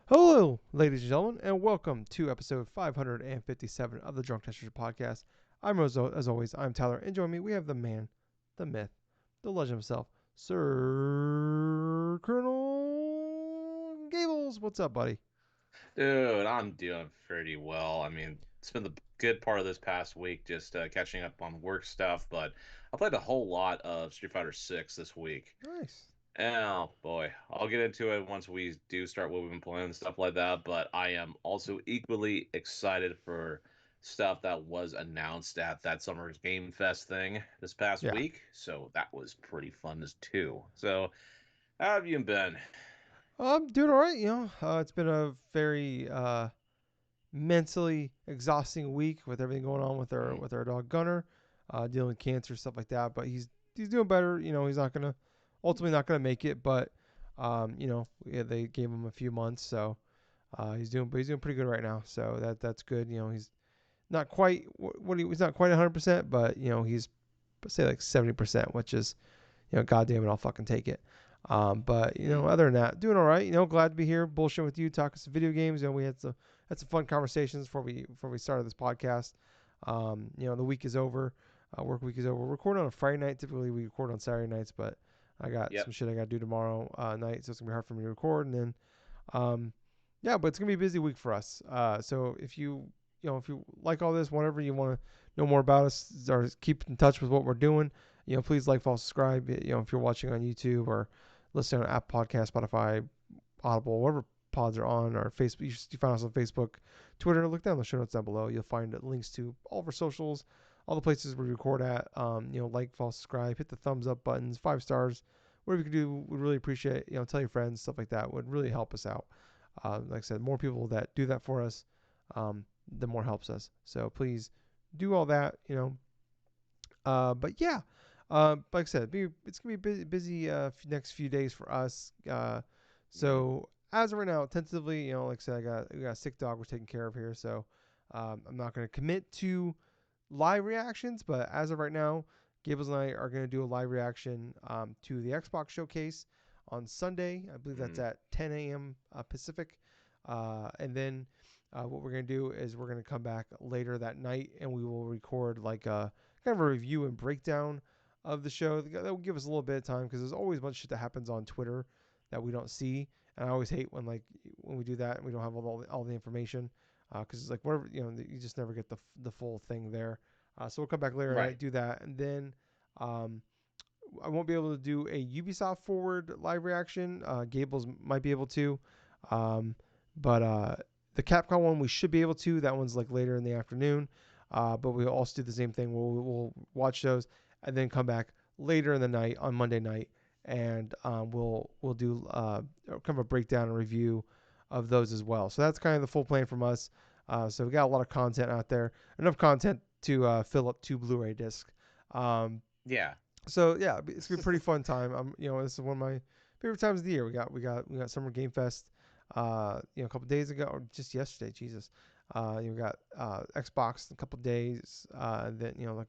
Hello, ladies and gentlemen, and welcome to episode 557 of the DrunkNerds podcast. I'm Rosa, as always. I'm Tyler, and join me, we have the man, the myth, the legend himself, Sir Colonel Gables. What's up, buddy? Dude, I'm doing pretty well. I mean, it's been the good part of this past week just catching up on work stuff, but I played a whole lot of Street Fighter 6 this week. Nice. Oh boy, I'll get into it once we do start what we've been playing and stuff like that, but I am also equally excited for stuff that was announced at that Summer Game Fest thing this past Yeah, week, so that was pretty fun as too. So, how have you been? I'm doing all right. It's been a very mentally exhausting week with everything going on with our Mm, with our dog Gunner, dealing with cancer stuff like that. But he's doing better. He's not gonna ultimately not gonna make it, but yeah, they gave him a few months, so he's doing pretty good right now. So that's good. He's not quite he's not quite 100%, but he's say like 70%, which is God damn it, I'll fucking take it. But mm, other than that, doing all right. Glad to be here, bullshitting with you, talking some video games. We had some fun conversations before we started this podcast. The week is over, work week is over. We're recording on a Friday night. Typically, we record on Saturday nights, but I got some yep. shit I got to do tomorrow night, so it's gonna be hard for me to record. And then, um, yeah, but it's gonna be a busy week for us. So if you like all this, whatever you want to know more about us or keep in touch with what we're doing, please like, follow, subscribe. If you're watching on YouTube or listening on App Podcast, Spotify, Audible, whatever pods are on, or Facebook. You find us on Facebook, Twitter. Look down the show notes down below. You'll find links to all of our socials, all the places we record at. Like, follow, subscribe, hit the thumbs up buttons, 5 stars. Whatever you can do, we'd really appreciate. Tell your friends, stuff like that would really help us out. Like I said, more people that do that for us, the more helps us. So please do all that. But yeah, like I said, it's gonna be busy next few days for us. Mm. So as of right now, tentatively, like I said, we got a sick dog we're taking care of here. So I'm not gonna commit to live reactions, but as of right now, Gables and I are gonna do a live reaction to the Xbox showcase on Sunday. I believe that's Mm. at 10 a.m. Pacific, and then. What we're gonna do is we're gonna come back later that night and we will record like a kind of a review and breakdown of the show. That will give us a little bit of time because there's always a bunch of shit that happens on Twitter that we don't see, and I always hate when we do that and we don't have all the information because it's like whatever you just never get the full thing there. So we'll come back later Right. and do that, and then um, I won't be able to do a Ubisoft forward live reaction. Gables might be able to, um, but the Capcom one we should be able to. That one's like later in the afternoon. But we'll also do the same thing. We'll watch those and then come back later in the night on Monday night, and we'll do kind of a breakdown and review of those as well. So that's kind of the full plan from us. So we got a lot of content out there, enough content to fill up 2 Blu-ray discs. Um, Yeah. so yeah, it's gonna be a pretty fun time. This is one of my favorite times of the year. We got Summer Game Fest, a couple days ago or just yesterday. Jesus, we got Xbox in a couple days. And then like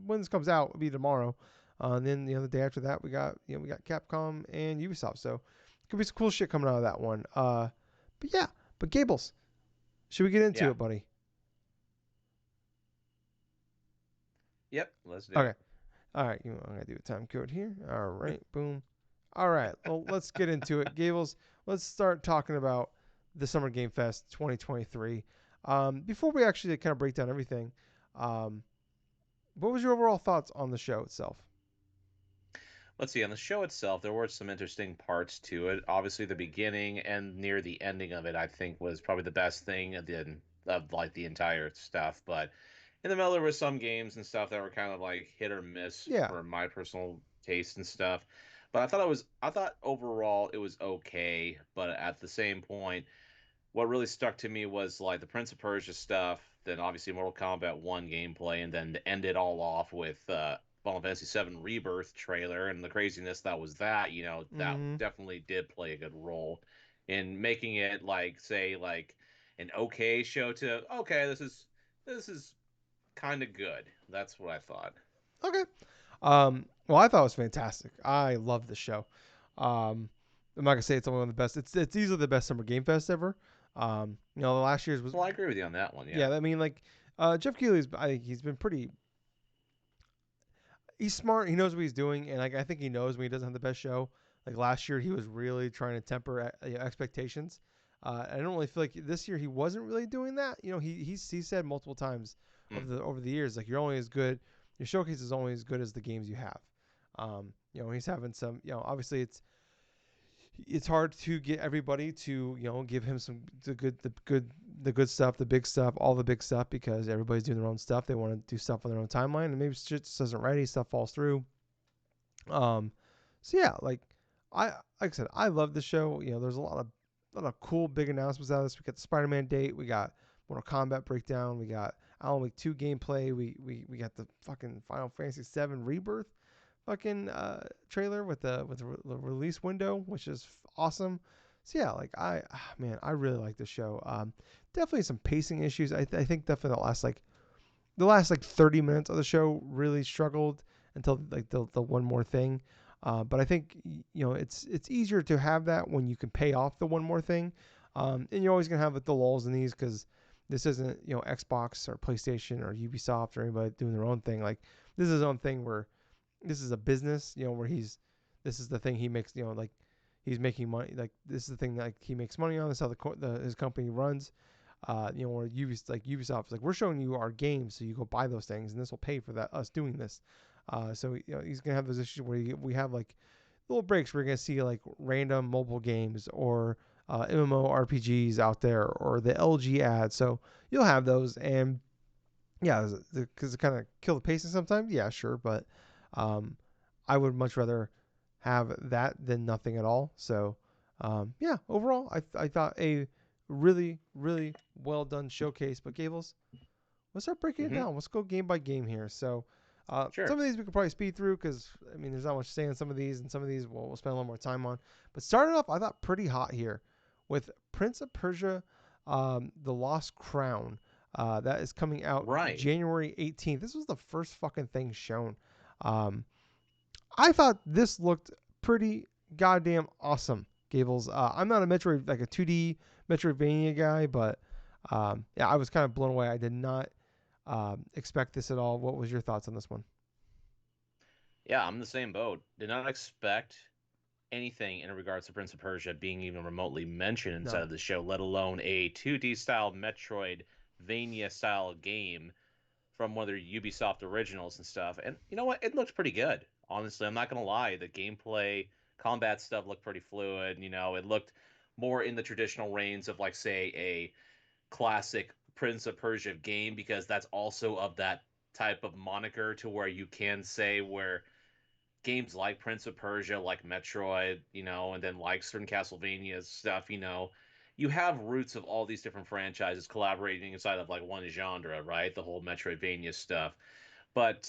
when this comes out, it'll be tomorrow. And then the day after that, we got Capcom and Ubisoft. So could be some cool shit coming out of that one. But yeah, but Gables, should we get into Yeah. it, buddy? Yep. Let's do Okay. it. All right, I'm gonna do a time code here. All right, boom. All right, well, let's get into it, Gables. Let's start talking about the Summer Game Fest 2023. Before we actually kind of break down everything, um, what was your overall thoughts on the show itself? Let's see. On the show itself, there were some interesting parts to it. Obviously, the beginning and near the ending of it, I think, was probably the best thing of like the entire stuff. But in the middle, there was some games and stuff that were kind of like hit or miss Yeah. for my personal taste and stuff. But I thought overall it was okay. But at the same point, what really stuck to me was like the Prince of Persia stuff, then obviously Mortal Kombat 1 gameplay, and then to end it all off with Final Fantasy 7 Rebirth trailer and the craziness that was that, that Mm-hmm. definitely did play a good role in making it like say like an okay show to okay, this is kind of good. That's what I thought. Okay. Well, I thought it was fantastic. I love the show. Um, I'm not gonna say it's only one of the best. It's easily the best summer game fest ever. You know, the last year's was Well, I agree with you on that one. yeah. Yeah. I mean, like Jeff Keighley's, I think he's been pretty. He's smart. He knows what he's doing, and like I think he knows when he doesn't have the best show. Like last year, he was really trying to temper expectations. I don't really feel like this year he wasn't really doing that. You know, he said multiple times Mm. over the years, like you're only as good, your showcase is only as good as the games you have. You know, he's having some. You know, obviously it's hard to get everybody to give him some the good stuff, the big stuff, all the big stuff because everybody's doing their own stuff. They want to do stuff on their own timeline, and maybe shit just isn't ready. Stuff falls through. Um, so yeah, like I said, I love the show. You know, there's a lot of cool big announcements out of this. We got the Spider-Man date. We got Mortal Kombat breakdown. We got Alan Wake 2 gameplay. We got the fucking Final Fantasy 7 Rebirth fucking trailer with the release window, which is awesome. So yeah, like man, I really like the show. Definitely some pacing issues. I think definitely the last like 30 minutes of the show really struggled until like the one more thing. But I think it's easier to have that when you can pay off the one more thing. And you're always gonna have like, the lulls in these because this isn't Xbox or PlayStation or Ubisoft or anybody doing their own thing. Like this is his own thing where this is a business, where this is the thing he makes, like he's making money. Like this is the thing that like, he makes money on. This is how his company runs. Where Ubisoft is like, we're showing you our games, so you go buy those things, and this will pay for that us doing this. So he's gonna have those issues where we have like little breaks. Where we're gonna see like random mobile games or MMORPGs out there or the LG ads. So you'll have those, and yeah, because it kind of kill the pacing sometimes. Yeah, sure, but um, I would much rather have that than nothing at all. So yeah, overall, I thought a really well done showcase. But Gables, let's start breaking it Mm-hmm. down. Let's go game by game here. So Sure. some of these we could probably speed through because I mean there's not much to say on some of these, and some of these we'll spend a little more time on. But starting off, I thought pretty hot here with Prince of Persia, The Lost Crown. That is coming out Right. January 18th. This was the first fucking thing shown. Um, I thought this looked pretty goddamn awesome, Gables. I'm not a Metroid like a 2D Metroidvania guy, but yeah, I was kind of blown away. I did not expect this at all. What was your thoughts on this one? Yeah, I'm in the same boat. Did not expect anything in regards to Prince of Persia being even remotely mentioned inside No, of the show, let alone a 2D style Metroidvania style game from one of their Ubisoft originals and stuff. And you know what? It looked pretty good. Honestly, I'm not gonna lie. The gameplay, combat stuff looked pretty fluid. It looked more in the traditional reigns of like say a classic Prince of Persia game because that's also of that type of moniker to where you can say where games like Prince of Persia, like Metroid, and then like certain Castlevania stuff, you have roots of all these different franchises collaborating inside of like one genre, right? The whole Metroidvania stuff. But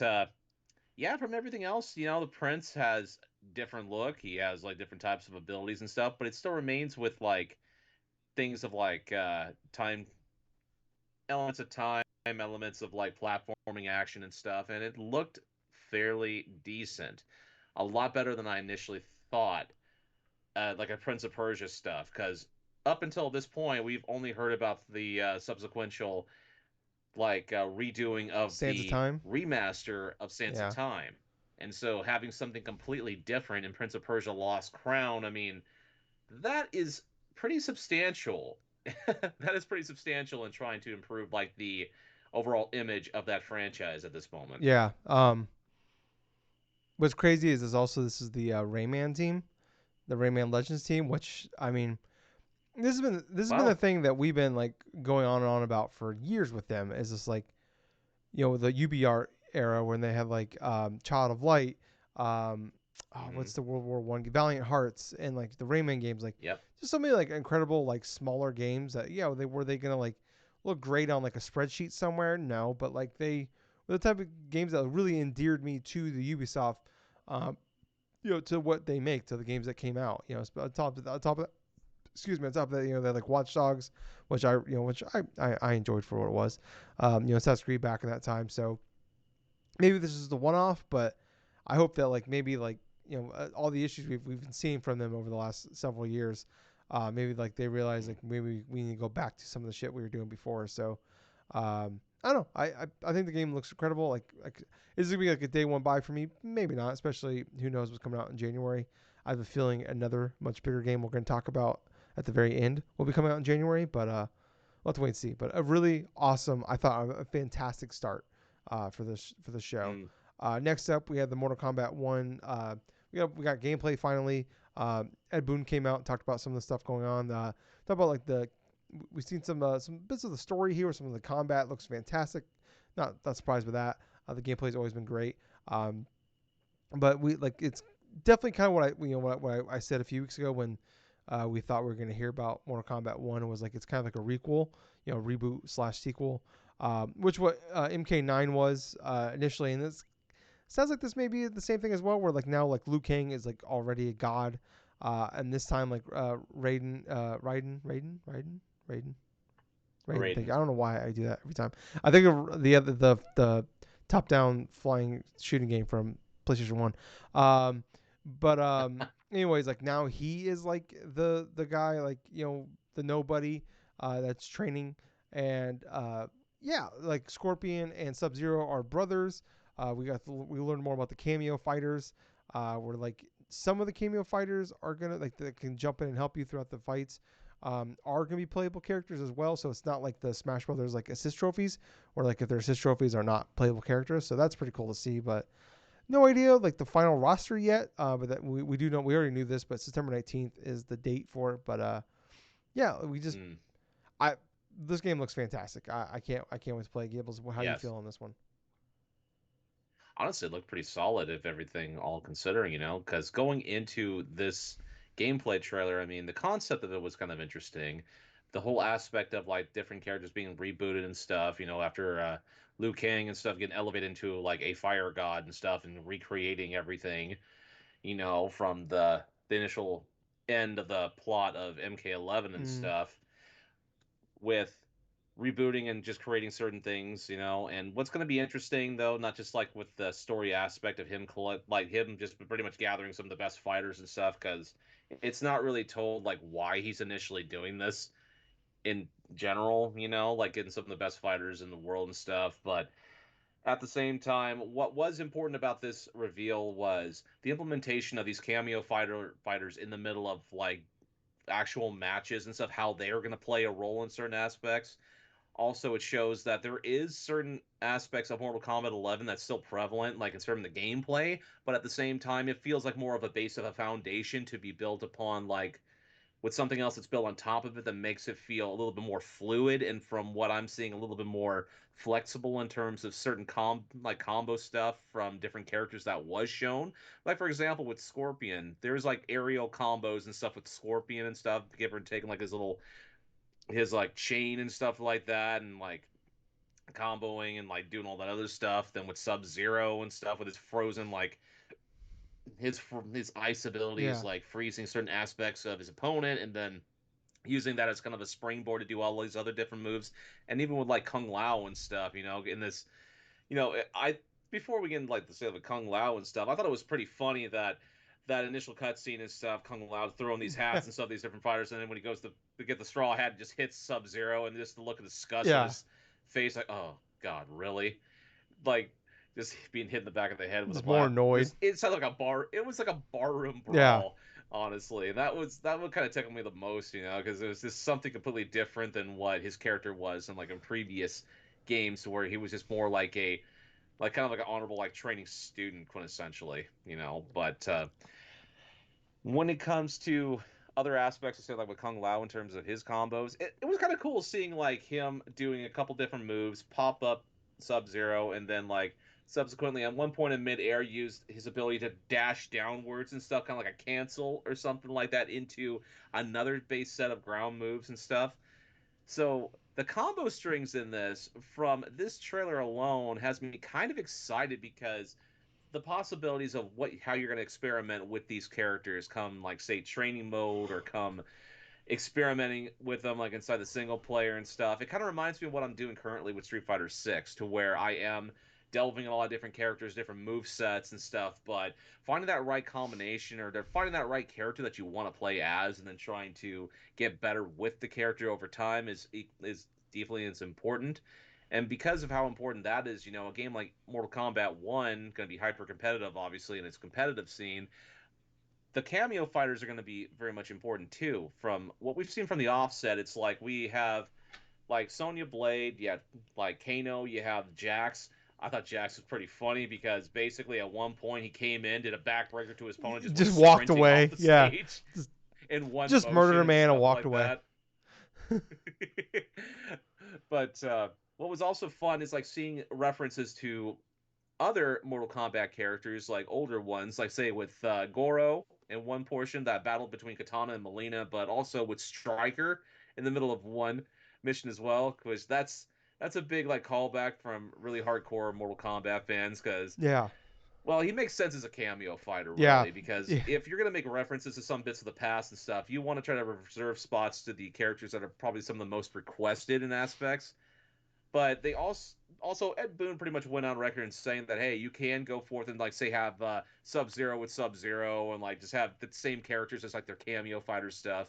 yeah, from everything else, the Prince has different look. He has like different types of abilities and stuff, but it still remains with like things of like time, elements of like platforming action and stuff, and it looked fairly decent. A lot better than I initially thought, like a Prince of Persia stuff, because up until this point, we've only heard about the subsequential like redoing of Sands of the Time. remaster of Sands of Yeah, Time. And so having something completely different in Prince of Persia Lost Crown, I mean, that is pretty substantial. That is pretty substantial in trying to improve like the overall image of that franchise at this moment. yeah. What's crazy is this is the Rayman team, the Rayman Legends team, which I mean this has been a Well, thing that we've been like going on and on about for years with them. Is this like the UBR era when they had like Child of Light, mm-hmm. what's the World War I, Valiant Hearts, and like the Rayman games, like Yep. just so many like incredible like smaller games that were they gonna like look great on like a spreadsheet somewhere? No, but like they were the type of games that really endeared me to the Ubisoft, um, to what they make, to the games that came out. On top of that, excuse me, on top of that, they're like Watch Dogs, which I enjoyed for what it was. Assassin's Creed back in that time. So maybe this is the one off, but I hope that like maybe like all the issues we've been seeing from them over the last several years. Maybe like they realize like maybe we need to go back to some of the shit we were doing before. So I don't know. I think the game looks incredible. Like is it gonna be like a day one buy for me? Maybe not. Especially who knows what's coming out in January. I have a feeling another much bigger game we're going to talk about at the very end will be coming out in January. But we'll have to wait and see. But a really awesome, I thought a fantastic start for this show. Mm, Next up, we had the Mortal Kombat One. We got gameplay finally. Ed Boon came out and talked about some of the stuff going on. Talk about like the we've seen some bits of the story here. Some of the combat looks fantastic. Not surprised with that. The gameplay's always been great. Um, but we like it's definitely kind of what I said a few weeks ago when we thought we were going to hear about Mortal Kombat One. It was like it's kind of like a requel, reboot slash sequel, which what MK9 was initially, and this sounds like this may be the same thing as well, where like now like Liu Kang is like already a god, and this time like Raiden. Raiden. Thank Raiden. you. I don't know why I do that every time. I think of the top down flying shooting game from PlayStation One. But anyways, like now he is like the guy, like the nobody that's training, and yeah, like Scorpion and Sub Zero are brothers. We learned more about the cameo fighters. Where like some of the cameo fighters are gonna like that can jump in and help you throughout the fights, are going to be playable characters as well. So it's not like the Smash Brothers like assist trophies, or like if their assist trophies are not playable characters. So that's pretty cool to see. But no idea like the final roster yet. But that we do know, we already knew this, but September 19th is the date for it. But yeah, Mm, I this game looks fantastic. I can't wait to play Gables. How do you yes. feel on this one? Honestly, it looked pretty solid if everything all considering, because going into this gameplay trailer, I mean, the concept of it was kind of interesting. The whole aspect of like different characters being rebooted and stuff, after Liu Kang and stuff getting elevated into like a fire god and stuff and recreating everything, from the initial end of the plot of MK11 and Mm, stuff with rebooting and just creating certain things, And what's going to be interesting though, not just like with the story aspect of him like him just pretty much gathering some of the best fighters and stuff, because it's not really told like why he's initially doing this in general, like getting some of the best fighters in the world and stuff, but. At the same time, what was important about this reveal was the implementation of these cameo fighters in the middle of like actual matches and stuff, how they are going to play a role in certain aspects. Also, it shows that there is certain aspects of Mortal Kombat 11 that's still prevalent, like in terms of the gameplay, but at the same time, it feels like more of a base of a foundation to be built upon, like with something else that's built on top of it that makes it feel a little bit more fluid, and from what I'm seeing, a little bit more flexible in terms of certain combo stuff from different characters that was shown. Like for example, with Scorpion, there's like aerial combos and stuff with Scorpion and stuff, give or taking like his like chain and stuff like that, and like comboing and like doing all that other stuff. Then with Sub Zero and stuff with his frozen like his ice abilities, yeah. like freezing certain aspects of his opponent, and then using that as kind of a springboard to do all these other different moves. And even with like Kung Lao and stuff, in this, I before we get into like the sale of Kung Lao and stuff, I thought it was pretty funny that that initial cutscene and stuff, Kung Lao throwing these hats and stuff, these different fighters, and then when he goes to get the straw hat, it just hits Sub Zero, and just the look of disgust on Yeah. his face, like, oh God, really? Like just being hit in the back of the head with a Just more bat. annoyed. It sounded like a bar. It was like a barroom Yeah. brawl, honestly. And that would kind of tickle me the most, because it was just something completely different than what his character was in like in previous games, where he was just more like a like kind of like an honorable like training student quintessentially, But when it comes to other aspects, say like with Kung Lao in terms of his combos, it was kind of cool seeing like him doing a couple different moves, pop up Sub Zero, and then like subsequently at one point in midair used his ability to dash downwards and stuff, kind of like a cancel or something like that into another base set of ground moves and stuff. So the combo strings in this from this trailer alone has me kind of excited, because the possibilities of what how you're going to experiment with these characters come like say training mode, or come experimenting with them like inside the single player and stuff. It kind of reminds me of what I'm doing currently with Street Fighter 6, to where I am delving in a lot of different characters, different move sets and stuff. But finding that right combination, or they're finding that right character that you want to play as, and then trying to get better with the character over time is deeply as important. And because of how important that is, a game like Mortal Kombat 1 going to be hyper competitive, obviously, in its competitive scene. The cameo fighters are going to be very much important too. From what we've seen from the offset, it's like we have like Sonya Blade, you have like Kano, you have Jax. I thought Jax was pretty funny because basically at one point he came in, did a backbreaker to his opponent, just went Just walked sprinting off away. the Yeah. stage Just, in one just murdered motion a and man and stuff walked like away. that. But what was also fun is like seeing references to other Mortal Kombat characters, like older ones, like say with Goro in one portion, that battle between Katana and Melina, but also with Striker in the middle of one mission as well, because that's a big like callback from really hardcore Mortal Kombat fans, because Yeah. well, he makes sense as a cameo fighter, Yeah. really, because Yeah. if you're gonna make references to some bits of the past and stuff, you want to try to reserve spots to the characters that are probably some of the most requested in aspects. But they also Ed Boon pretty much went on record and saying that hey, you can go forth and like say have Sub Zero with Sub Zero and like just have the same characters as like their cameo fighter stuff.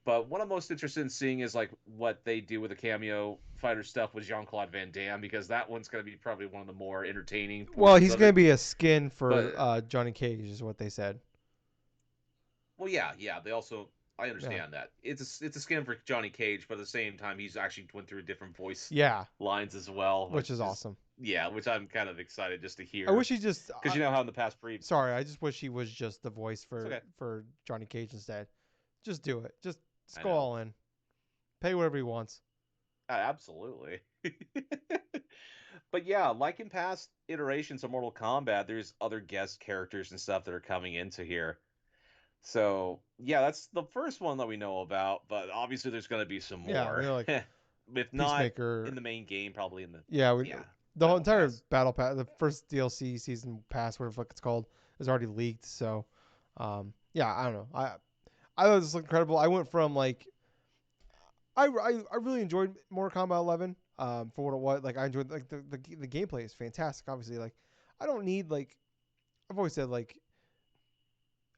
But what I'm most interested in seeing is like what they do with the cameo fighter stuff with Jean Claude Van Damme, because that one's going to be probably one of the more entertaining Well, portions he's of gonna it. be a skin But for Johnny Cage, is what they said. well, yeah, yeah. They also I Yeah. understand that it's a skin for Johnny Cage, but at the same time he's actually went through different voice Yeah, lines as well, which is which is awesome. yeah, which I'm kind of excited just to I hear wish he just. because you know how in the past Sorry, I just wish he was just the voice it's okay. for Johnny Cage instead. Just do it. Just I go know. all in. Pay whatever he wants. Absolutely. But yeah, like in past iterations of Mortal Kombat, there's other guest characters and stuff that are coming into here. So yeah, that's the first one that we know about, but obviously there's going to be some Yeah, I more. mean, like If not in Peacemaker. the main game, probably in the Yeah, yeah the whole battle entire pass. battle pass, the first DLC season pass, whatever the fuck it's called, is already leaked. So, yeah, I don't know. I thought this was incredible. I went from like I really enjoyed Mortal Kombat 11 for what it was. Like I enjoyed like the gameplay is fantastic. Obviously, like I don't need like I've always said like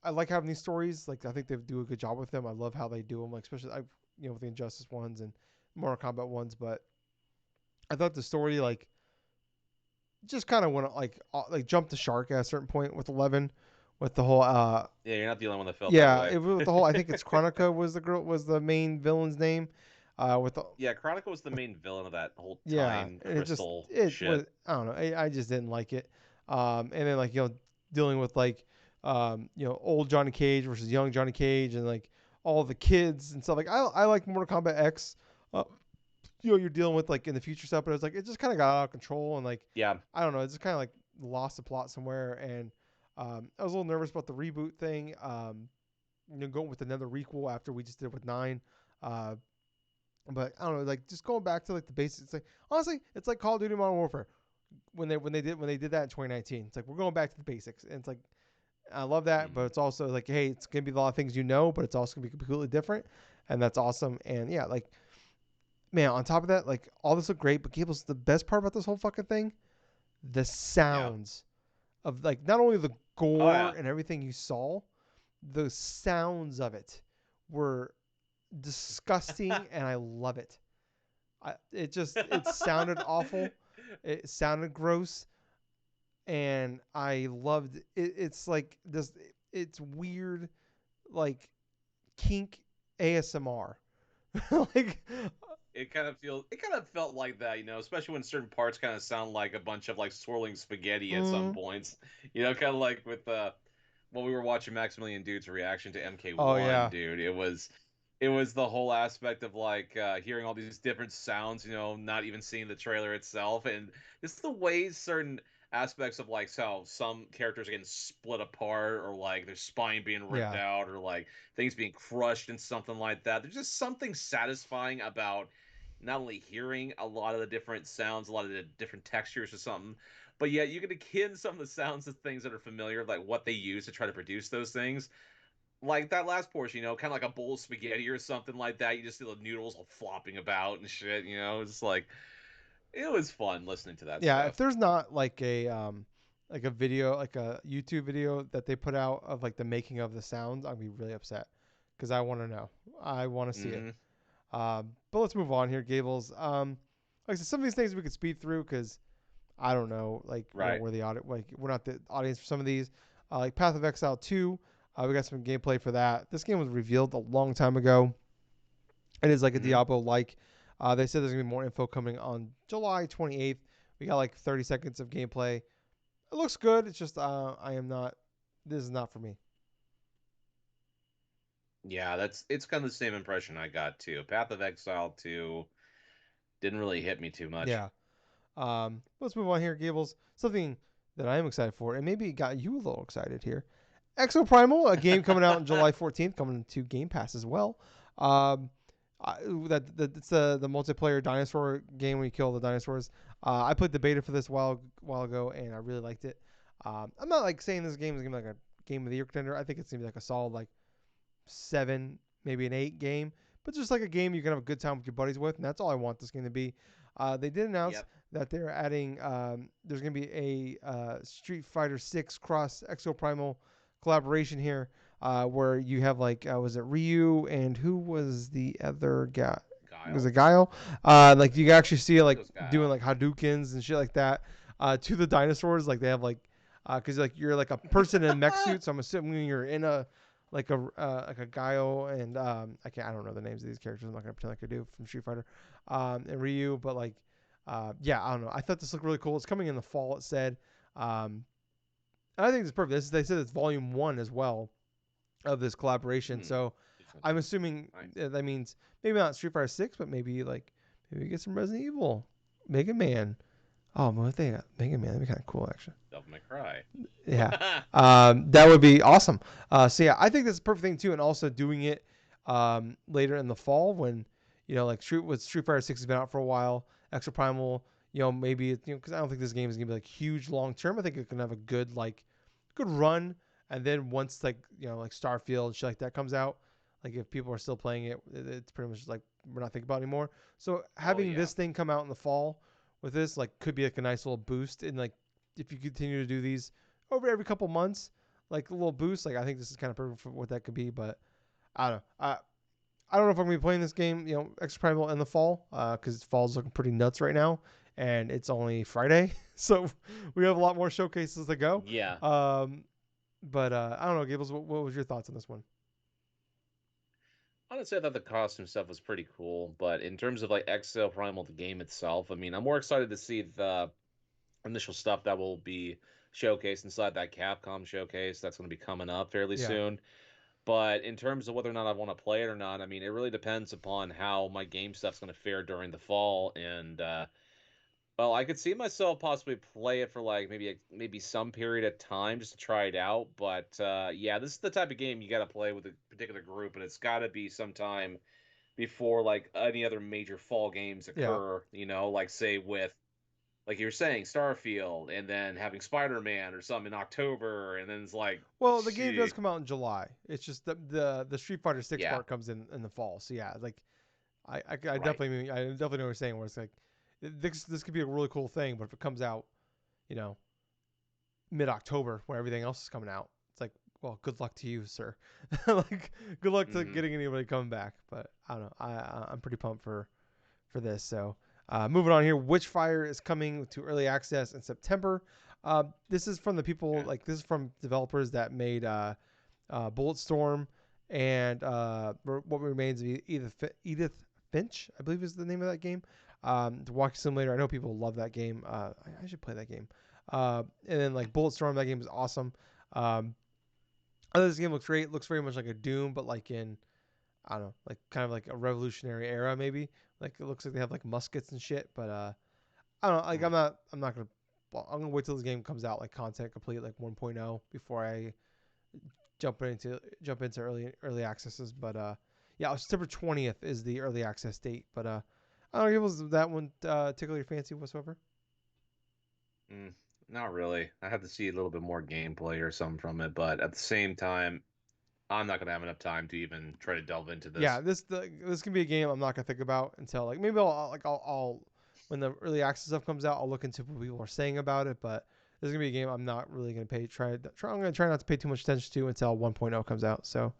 I like having these stories. Like I think they do a good job with them. I love how they do them. Like especially with the Injustice ones and Mortal Kombat ones. But I thought the story like just kind of went like jumped the shark at a certain point with 11, with the whole Yeah, you're not the only one that felt that yeah way. it was with the whole I think it's Chronica was the main villain's name with the Yeah, Chronicle was the main villain of that whole yeah, time and crystal it shit. was I don't know. I just didn't like it. And then like dealing with like old Johnny Cage versus young Johnny Cage and like all the kids and stuff. Like I like Mortal Kombat X. Uh, you're dealing with like in the future stuff, but it's like it just kind of got out of control and like Yeah, I don't know. It's just kind of like lost the plot somewhere. And I was a little nervous about the reboot thing. Going with another requel after we just did with 9. Uh, but I don't know, like just going back to like the basics. It's like honestly, it's like Call of Duty Modern Warfare when they did that in 2019. It's like we're going back to the basics, and it's like I love that, but mm, it's also like hey, it's gonna be a lot of things you know, but it's also gonna be completely different, and that's awesome. And yeah, like man, on top of that, like all this looked great, but Gables, the best part about this whole fucking thing, the yeah. sounds of like not only the Oh gore yeah. and everything you saw, the sounds of it were disgusting, and I love it. It sounded awful. It sounded gross, and I loved it. It's like this. It's weird, like kink ASMR. like It kind of felt like that, especially when certain parts kind of sound like a bunch of like swirling spaghetti at some mm, points. Kind of like with when we were watching Maximilian Dude's reaction to oh MK1, yeah, dude. It was the whole aspect of like hearing all these different sounds, not even seeing the trailer itself, and just the ways certain aspects of like how some characters are getting split apart, or like their spine being ripped yeah, out, or like things being crushed and something like that. There's just something satisfying about not only hearing a lot of the different sounds, a lot of the different textures or something, but yet you can akin some of the sounds of things that are familiar, like what they use to try to produce those things. Like that last portion, kind of like a bowl of spaghetti or something like that. You just see the noodles all flopping about and shit. It's like it was fun listening to that Yeah, if stuff. there's not like a video, like a YouTube video that they put out of like the making of the sounds, I'd be really upset because I want to know. I want to see it. Hmm. But let's move on here, Gables. Like I said, some of these things we could speed through because I don't know, like Right. we're the like we're not the audience for some of these. Like Path of Exile 2, we got some gameplay for that. This game was revealed a long time ago. It is like a Hmm. Diablo like. They said there's gonna be more info coming on July 28th. We got like 30 seconds of gameplay. It looks good. It's just I am not. This is not for me. Yeah, it's kind of the same impression I got too. Path of Exile 2 didn't really hit me too much. Yeah. Let's move on here, Gables. Something that I am excited for, and maybe got you a little excited here. Exo Primal, a game coming out on July 14th, coming to Game Pass as well. Um, that it's the multiplayer dinosaur game where you kill the dinosaurs. I played the beta for this while ago, and I really liked it. I'm not like saying this game is gonna be like a game of the year contender. I think it's gonna be like a solid like 7, maybe an 8 game, but just like a game you can have a good time with your buddies with, and that's all I want this game to be. They did announce Yep. that they're adding. There's going to be a Street Fighter 6 cross Exo Primal collaboration here, where you have like was it Ryu and who was the other guy? Was Guile. it Guile? Like you can actually see I think like it was doing Guile. like Hadoukens and shit like that to the dinosaurs. Like they have like because like you're like a person in a mech suit, so I'm assuming you're in a like a Guile and I don't know the names of these characters. I'm not gonna pretend like I do from Street Fighter, and Ryu. But like, yeah, I don't know. I thought this looked really cool. It's coming in the fall. It said, um, and I think it's perfect. They said it's volume one as well of this collaboration. Hmm. So I'm assuming Nice. that means maybe not Street Fighter 6, but maybe like maybe we get some Resident Evil, Mega Man. Oh, well, if they got Mega Man, that'd be kind of cool actually. Devil May Cry. Yeah, that would be awesome. So yeah, I think that's a perfect thing too, and also doing it later in the fall when like Street Fighter 6 has been out for a while. Extra Primal, maybe because I don't think this game is gonna be like huge long term. I think it can have a good run, and then once like like Starfield and shit like that comes out, like if people are still playing it, it's pretty much like we're not thinking about it anymore. So Oh having yeah. this thing come out in the fall with this like could be like a nice little boost in like if you continue to do these over every couple months, like a little boost. Like I think this is kind of perfect for what that could be. But I don't know. I don't know if I'm gonna be playing this game, Extra Primal in the fall, because fall's looking pretty nuts right now, and it's only Friday, so we have a lot more showcases to go. Yeah. Um, but I don't know, Gables. What was your thoughts on this one? Honestly, I thought the costume stuff was pretty cool, but in terms of like Exo Primal, the game itself, I mean, I'm more excited to see the initial stuff that will be showcased inside that Capcom showcase that's going to be coming up fairly Yeah. soon. But in terms of whether or not I want to play it or not, I mean, it really depends upon how my game stuff's going to fare during the fall. And well, I could see myself possibly play it for like maybe some period of time just to try it out. But yeah, this is the type of game you got to play with a particular group, and it's got to be sometime before like any other major fall games Yeah. occur. Like say with like you were saying, Starfield, and then having Spider-Man or something in October, and then it's like, Well, the game does shit. come out in July. It's just the Street Fighter 6 Yeah, part comes in the fall. So yeah, like right. I definitely know what you're saying. Where it's like this could be a really cool thing, but if it comes out, you know, mid October where everything else is coming out, it's like, well, good luck to you, sir. Like, good luck to Hmm. getting anybody coming back. But I don't know. I'm pretty pumped for this. So moving on here, Witchfire is coming to early access in September. This is from the people Okay. like this is from developers that made Bulletstorm and what remains of Edith Finch, I believe is the name of that game. The walking simulator. I know people love that game. I should play that game. And then like Bulletstorm, that game is awesome. Um, this game looks great. Looks very much like a Doom, but like in I don't know, like kind of like a revolutionary era maybe. Like it looks like they have like muskets and shit, but I don't know. Like Hmm. I'm not gonna. Well, I'm gonna wait till this game comes out like content complete like 1.0 before I jump into early accesses. But yeah, September 20th is the early access date. But I don't know. Was that one tickle your fancy whatsoever? Mm, not really. I have to see a little bit more gameplay or something from it, but at the same time, I'm not gonna have enough time to even try to delve into Yeah, this. this can be a game I'm not gonna think about until like maybe I'll when the early access stuff comes out, I'll look into what people are saying about it. But this is gonna be a game I'm not really gonna I'm gonna try not to pay too much attention to until 1.0 comes out. So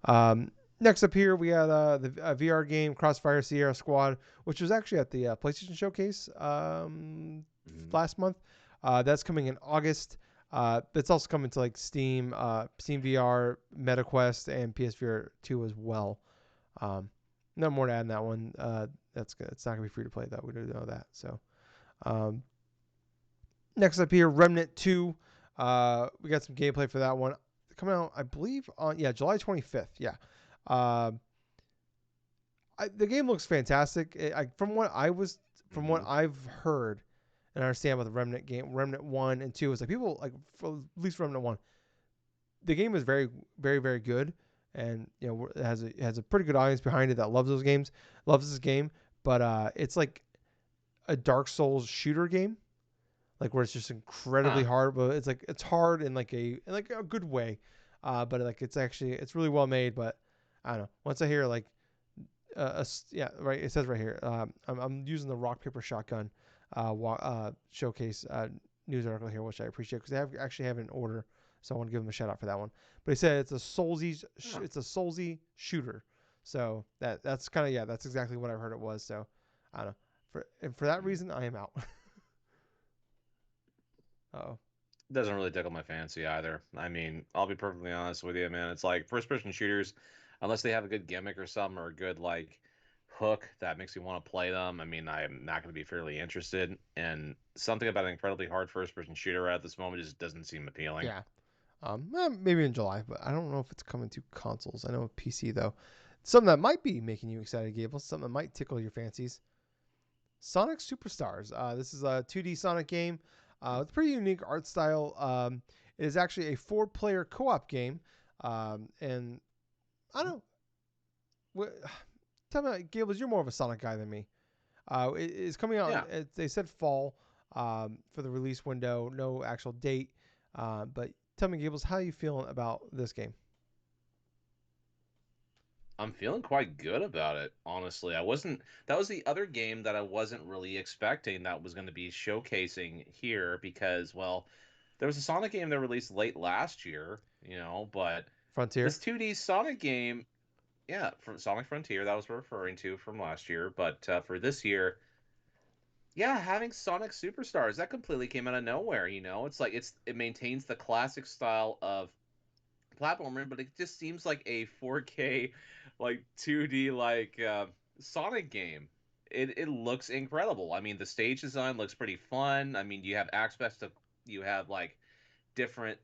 um, next up here, we had the VR game Crossfire Sierra Squad, which was actually at the PlayStation Showcase Mhm. last month. That's coming in August. It's also coming to like Steam, Steam VR, MetaQuest, and PSVR 2 as well. No more to add in that one. That's good. It's not gonna be free to play though. We do know that. So um, next up here, Remnant 2. We got some gameplay for that one coming out, I believe, on July 25th. Yeah. Uh, the game looks fantastic. From what Mhm. I've heard and understand about the Remnant game, Remnant 1 and 2 is like people like for at least Remnant 1. The game is very very very good, and it has a pretty good audience behind it that loves those games, loves this game. But it's like a Dark Souls shooter game, like where it's just incredibly Huh. hard, but it's like it's hard in like a good way. But like it's really well made. But I don't know. Once I hear like yeah, right. It says right here. I'm using the rock paper shotgun showcase news article here, which I appreciate because actually have it in order, so I want to give them a shout out for that one. But he said Huh. it's a Soulsy shooter, so that's kind of that's exactly what I've heard it was. So I don't know. For that Mm. reason, I am out. Oh Doesn't really tickle my fancy either. I mean, I'll be perfectly honest with you, man. It's like first person shooters, unless they have a good gimmick or something or a good like hook that makes you want to play them. I mean, I'm not going to be fairly interested. And something about an incredibly hard first person shooter at this moment just doesn't seem appealing. yeah. Maybe in July, but I don't know if it's coming to consoles. I know PC though. Something that might be making you excited, Gable. Something that might tickle your fancies. Sonic Superstars. This is a 2D Sonic game with a pretty unique art style. It is actually a four-player co-op game, and I don't know. Tell me, Gables, you're more of a Sonic guy than me. It is coming out. Yeah, They said fall for the release window. No actual date. But tell me, Gables, how are you feeling about this game? I'm feeling quite good about it, honestly. I wasn't, that was the other game that I wasn't really expecting that was going to be showcasing here because, well, there was a Sonic game that released late last year, but Frontier. this 2D Sonic game, yeah, from Sonic Frontier, that was referring to from last year, but for this year, yeah, having Sonic Superstars, that completely came out of nowhere, It's like it maintains the classic style of platformer, but it just seems like a 4K, like 2D, like Sonic game. It looks incredible. I mean, the stage design looks pretty fun. I mean, you have like different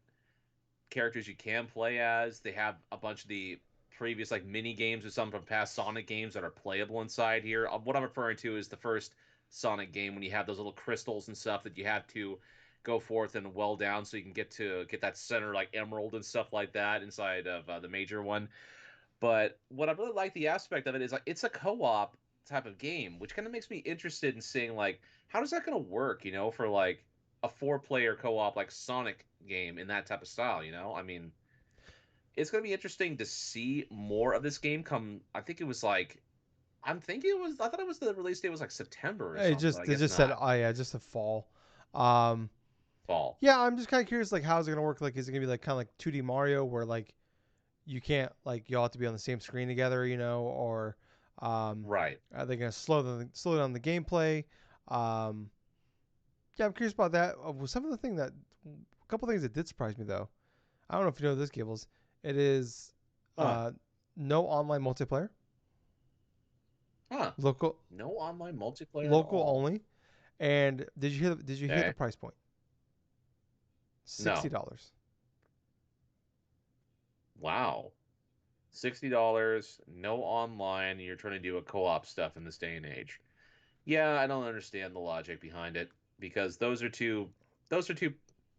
characters you can play as. They have a bunch of the previous like mini games or some from past Sonic games that are playable inside here. What I'm referring to is the first Sonic game when you have those little crystals and stuff that you have to go forth and well down so you can get that center like emerald and stuff like that inside of the major one. But what I really like the aspect of it is like it's a co-op type of game, which kind of makes me interested in seeing like how does that going to work, for like a four-player co-op like Sonic game in that type of style, I mean, it's going to be interesting to see more of this game come. I think it was like I thought it was the release date was like September or something, but I They guess just said not. yeah, just a fall. Um, Fall. yeah, I'm just kind of curious like how's it gonna work? Like, is it gonna be like kind of like 2D Mario where like you can't like you all have to be on the same screen together, or Right. are they gonna slow down the gameplay? Um, yeah, I'm curious about that. Some of the thing that a couple things that did surprise me though. I don't know if you know this, Gables. It is Huh. uh, no online multiplayer, Huh. local No online multiplayer at local all. only. And did you hear the Okay. price point? No. $60. Wow. $60, no online, you're trying to do a co-op stuff in this day and age. Yeah, I don't understand the logic behind it because those are two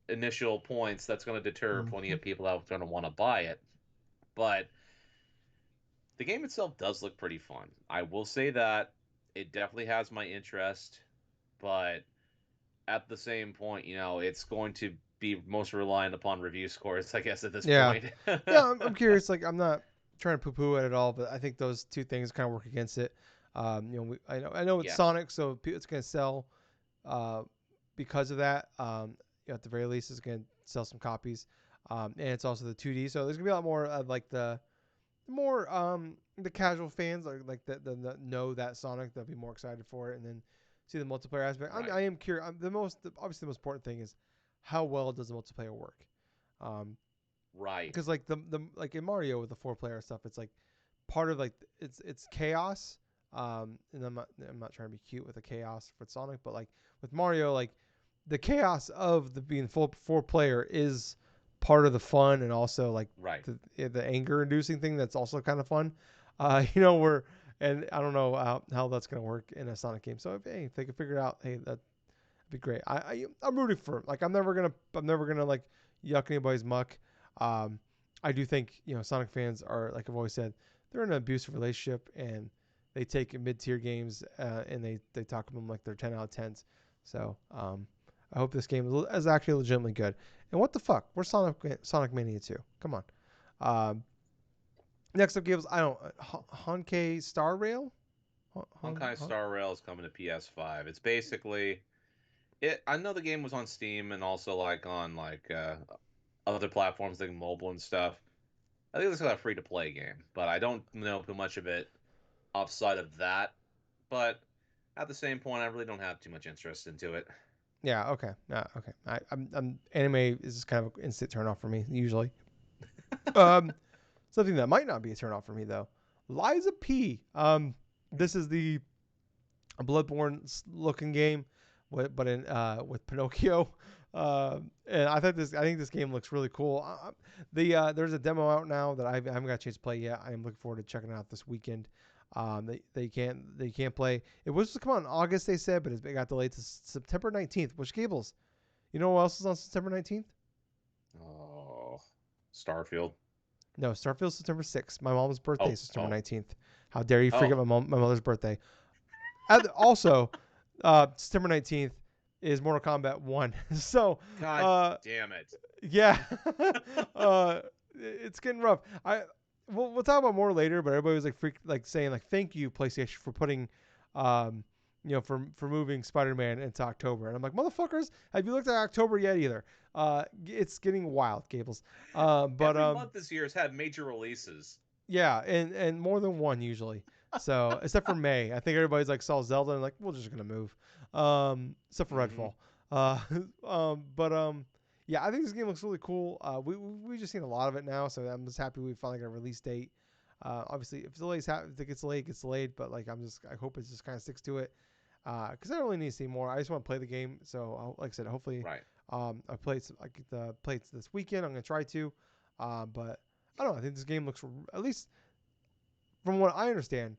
initial points that's going to deter plenty Mm-hmm. of people out going to want to buy it. But the game itself does look pretty fun. I will say that it definitely has my interest, but at the same point, it's going to be most reliant upon review scores, I guess, at this Yeah, point. yeah. I'm curious. Like, I'm not trying to poo-poo it at all, but I think those two things kind of work against it. I know it's Yes. Sonic, so it's gonna sell uh, because of that. At the very least, it's gonna sell some copies, and it's also the 2D, so there's gonna be a lot more like the casual fans like the know that Sonic, they'll be more excited for it, and then see the multiplayer aspect. Right. I am curious. Obviously the most important thing is how well does the multiplayer work. Um, Right. because like the like in Mario with the 4 player stuff, it's like part of like it's chaos. And I'm not trying to be cute with the chaos for Sonic, but like with Mario, like the chaos of the being full 4 player is part of the fun, and also like Right. the anger inducing thing that's also kind of fun. Where and I don't know how that's gonna work in a Sonic game. So if they can figure it out, hey, that'd be great. I'm rooting for him. Like I'm never gonna like yuck anybody's muck. Um, I do think Sonic fans are, like I've always said, they're in an abusive relationship, and they take mid tier games and they talk about them like they're 10 out of 10s. So I hope this game is actually legitimately good. And what the fuck? We're Sonic Mania 2. Come on. Um, Next up, Gables. I don't Honkai Star Rail. Honkai Star Rail is coming to PS5. It's basically it. I know the game was on Steam and also like on like other platforms like mobile and stuff. I think it's a free to play game, but I don't know too much of it outside of that. But at the same point, I really don't have too much interest into it. Yeah. Okay. Okay. I'm anime is just kind of an instant turn off for me usually. Um, Something that might not be a turn off for me though. Liza P. This is the Bloodborne looking game, but in with Pinocchio. And I think this game looks really cool. There's a demo out now that I haven't got a chance to play yet. I am looking forward to checking it out this weekend. They can't play. It was supposed to come out in August, they said, but it got delayed to September 19th. Which Gables? You know what else is on September 19th? Oh, Starfield. No, Starfield's September 6th. My mom's birthday Oh, is September oh, 19th. How dare you forget oh! my mother's birthday? Also, September 19th is Mortal Kombat 1. So, God uh, damn it! yeah, it's getting rough. We'll talk about more later, but everybody was like saying like thank you PlayStation for putting, um, for moving Spider-Man into October, and I'm like motherfuckers, have you looked at October yet either? It's getting wild, Gables. But Every month this year has had major releases. Yeah, and more than one usually. So except for May, I think everybody's like saw Zelda and like we're just gonna move. Except for Hmm. Redfall. Uh, but yeah, I think this game looks really cool. We just seen a lot of it now, so I'm just happy we finally got a release date. Obviously, if it gets delayed, it gets delayed. But like I hope it just kind of sticks to it. Because I don't really need to see more. I just want to play the game. So like I said, hopefully, Right. I get to play it this weekend. I'm gonna try to. But I don't know. I think this game looks, at least from what I understand,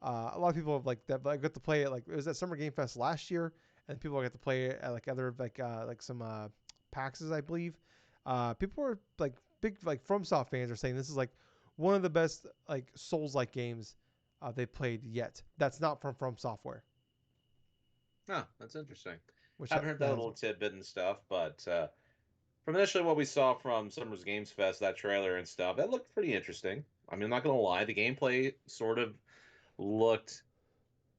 a lot of people have like that. I got to play it like it was at Summer Game Fest last year, and people got to play it at like other like some PAXs, I believe. People were like big like FromSoft fans are saying this is like one of the best like Souls like games they played yet. That's not from Software, Oh, that's interesting. which Haven't heard that that is little tidbit and stuff, but from initially what we saw from Summer's Games Fest, that trailer and stuff, that looked pretty interesting. I mean, I'm not gonna lie, the gameplay sort of looked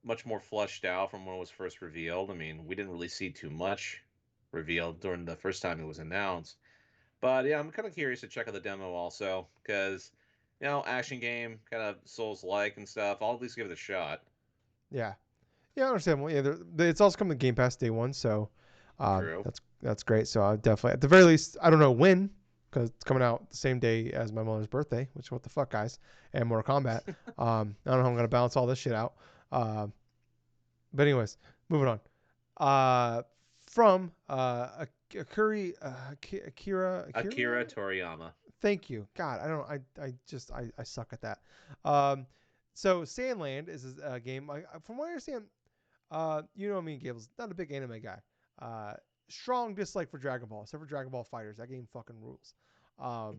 much more fleshed out from when it was first revealed. I mean, we didn't really see too much revealed during the first time it was announced. But yeah, I'm kind of curious to check out the demo also, because action game, kind of Souls like and stuff. I'll at least give it a shot. yeah. Yeah, I understand. Well, yeah, it's also coming to Game Pass day one, so True. that's great. So I definitely, at the very least, I don't know when, because it's coming out the same day as my mother's birthday. Which what the fuck, guys? And Mortal Kombat. I don't know how I'm gonna balance all this shit out. Uh, but anyways, moving on. Uh, from Akira. Akira Toriyama. Thank you. God, I don't. I suck at that. Um, so Sandland is a game. From what I understand, you know me, Gables, not a big anime guy. Uh, Strong dislike for Dragon Ball, except for Dragon Ball Fighters. That game fucking rules. Um,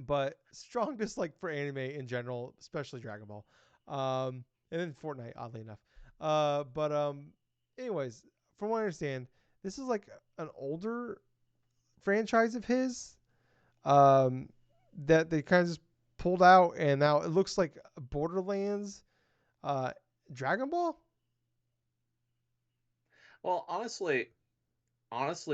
but strong dislike for anime in general, especially Dragon Ball. And then Fortnite, oddly enough. But anyways, from what I understand, this is like an older franchise of his. Um, that they kind of just pulled out, and now it looks like Borderlands Dragon Ball? Well, honestly,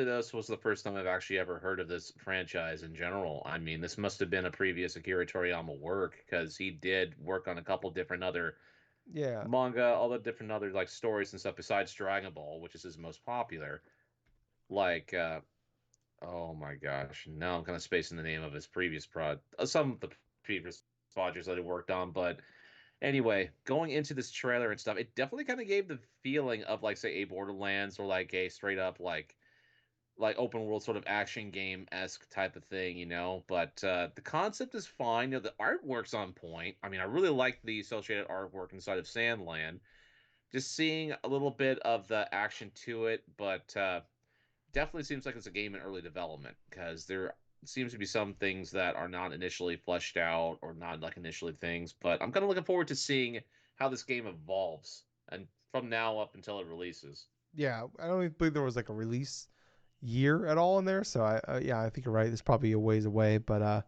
this was the first time I've actually ever heard of this franchise in general. I mean, this must have been a previous Akira Toriyama work because he did work on a couple different other Yeah, manga, all the different other like stories and stuff besides Dragon Ball, which is his most popular. Like, oh my gosh, now I'm kind of spacing the name of his previous some of the previous projects that he worked on. But anyway, going into this trailer and stuff, it definitely kind of gave the feeling of like say a Borderlands or like a straight up like open world sort of action game esque type of thing, you know. But the concept is fine. You know, the artwork's on point. I mean, I really like the associated artwork inside of Sandland. Just seeing a little bit of the action to it, but definitely seems like it's a game in early development because there seems to be some things that are not initially fleshed out or not like initially things. But I'm kind of looking forward to seeing how this game evolves and from now up until it releases. yeah. I don't even believe there was like a release year at all in there. So yeah, I think you're right. It's probably a ways away, but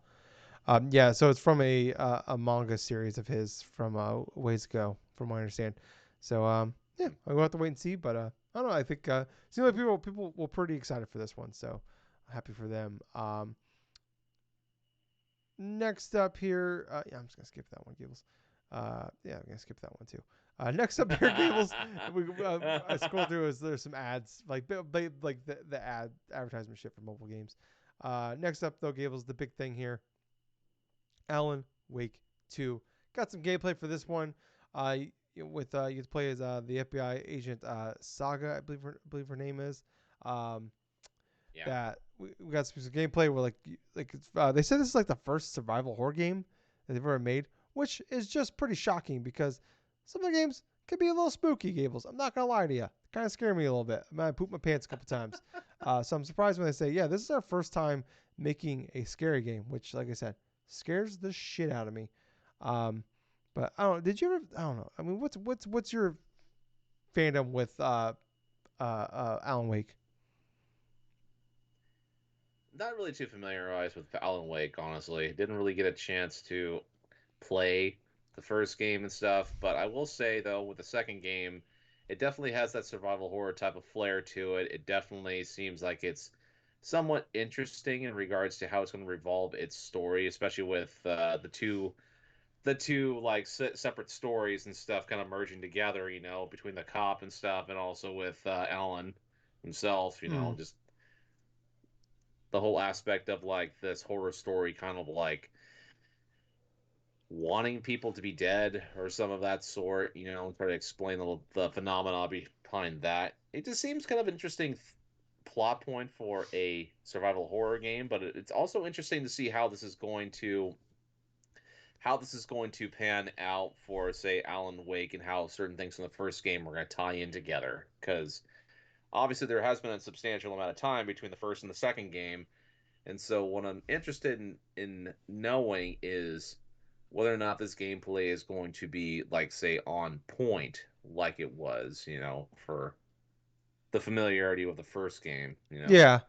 yeah. So it's from a manga series of his from ways ago, from what I understand. So yeah, I'll have to wait and see. But I don't know. I think seems like people were pretty excited for this one. So happy for them. Next up here, yeah, I'm just gonna skip that one, Gables. Yeah, I'm gonna skip that one too. Next up here, Gables. I scroll through. There's some ads, like like the advertisement shit for mobile games. Next up though, Gables, the big thing here. Alan Wake 2. Got some gameplay for this one. With you get to play as the FBI agent Saga, I believe her name is. Um, Yeah. that we got some gameplay where they said this is like the first survival horror game that they've ever made, which is just pretty shocking because some of the games could be a little spooky. Gables, I'm not gonna lie to you, kind of scare me a little bit. I pooped my pants a couple times, so I'm surprised when they say, yeah, this is our first time making a scary game, which, like I said, scares the shit out of me. Um, but I don't know. Did you ever? I don't know. I mean, what's your fandom with Alan Wake? Not really too familiarized with Alan Wake, honestly. Didn't really get a chance to play the first game and stuff, but I will say though, with the second game, it definitely has that survival horror type of flair to it. It definitely seems like it's somewhat interesting in regards to how it's going to revolve its story, especially with the two like separate stories and stuff kind of merging together, you know, between the cop and stuff, and also with Alan himself, you Hmm. know, just the whole aspect of like this horror story kind of like wanting people to be dead or some of that sort, you know, try to explain the phenomena behind that. It just seems kind of interesting plot point for a survival horror game, but it's also interesting to see how this is going to pan out for say Alan Wake and how certain things from the first game are going to tie in together because obviously there has been a substantial amount of time between the first and the second game. And so what I'm interested in knowing is whether or not this gameplay is going to be like say on point like it was, you know, for the familiarity with the first game, you know. Yeah.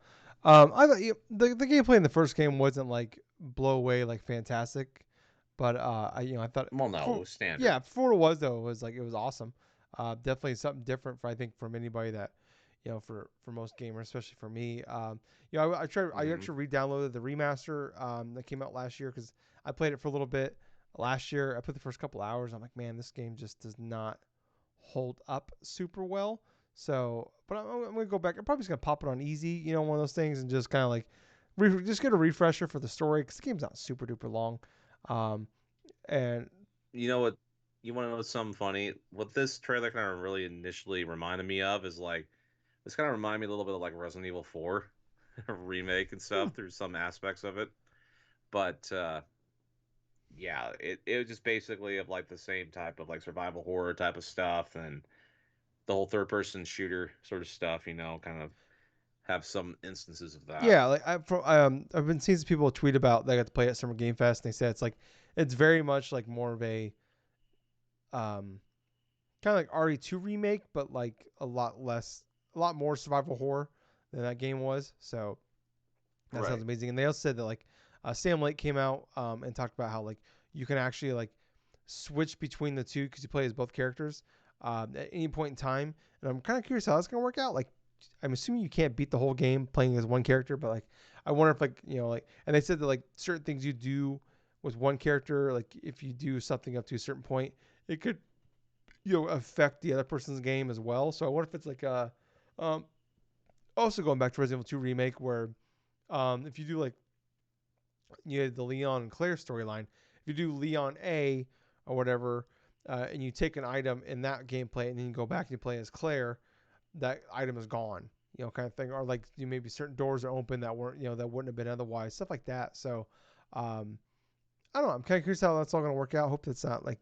I thought the gameplay in the first game wasn't like blow away like fantastic, but I thought Well, no, it for was standard. yeah for what it was though it was awesome. Definitely something different for I think from anybody that for most gamers, especially for me. I Hmm. actually re-downloaded the remaster that came out last year because I played it for a little bit last year. I put the first couple hours. I'm like, man, this game just does not hold up super well. So, but I'm gonna go back. I'm probably just gonna pop it on easy, one of those things, and just kind of like just get a refresher for the story because the game's not super duper long. Um, and You know what? You want to know something funny? What this trailer kind of really initially reminded me of is like this kind of reminded me a little bit of like Resident Evil 4 remake and hmm, stuff through some aspects of it. But yeah, it was just basically of like the same type of like survival horror type of stuff and the whole third person shooter sort of stuff, you know, kind of have some instances of that. yeah, like I've been seeing some people tweet about they got to play at Summer Game Fest, and they said it's very much like more of a um kind of like RE2 remake, but like a lot more survival horror than that game was. So that sounds Right. amazing. And they also said that like Sam Lake came out and talked about how like you can actually like switch between the two because you play as both characters. at any point in time. And I'm kind of curious how that's gonna work out. Like, I'm assuming you can't beat the whole game playing as one character, but like, I wonder if like like, and they said that like certain things you do with one character, like if you do something up to a certain point, it could affect the other person's game as well. So I wonder if it's like a um, also going back to Resident Evil 2 remake where if you do like you had the Leon and Claire storyline, if you do Leon A or whatever, and you take an item in that gameplay and then you go back and you play as Claire, that item is gone. Kind of thing, or like maybe certain doors are open that weren't, that wouldn't have been otherwise, stuff like that. So, I don't know. I'm kind of curious how that's all gonna work out. I hope it's not like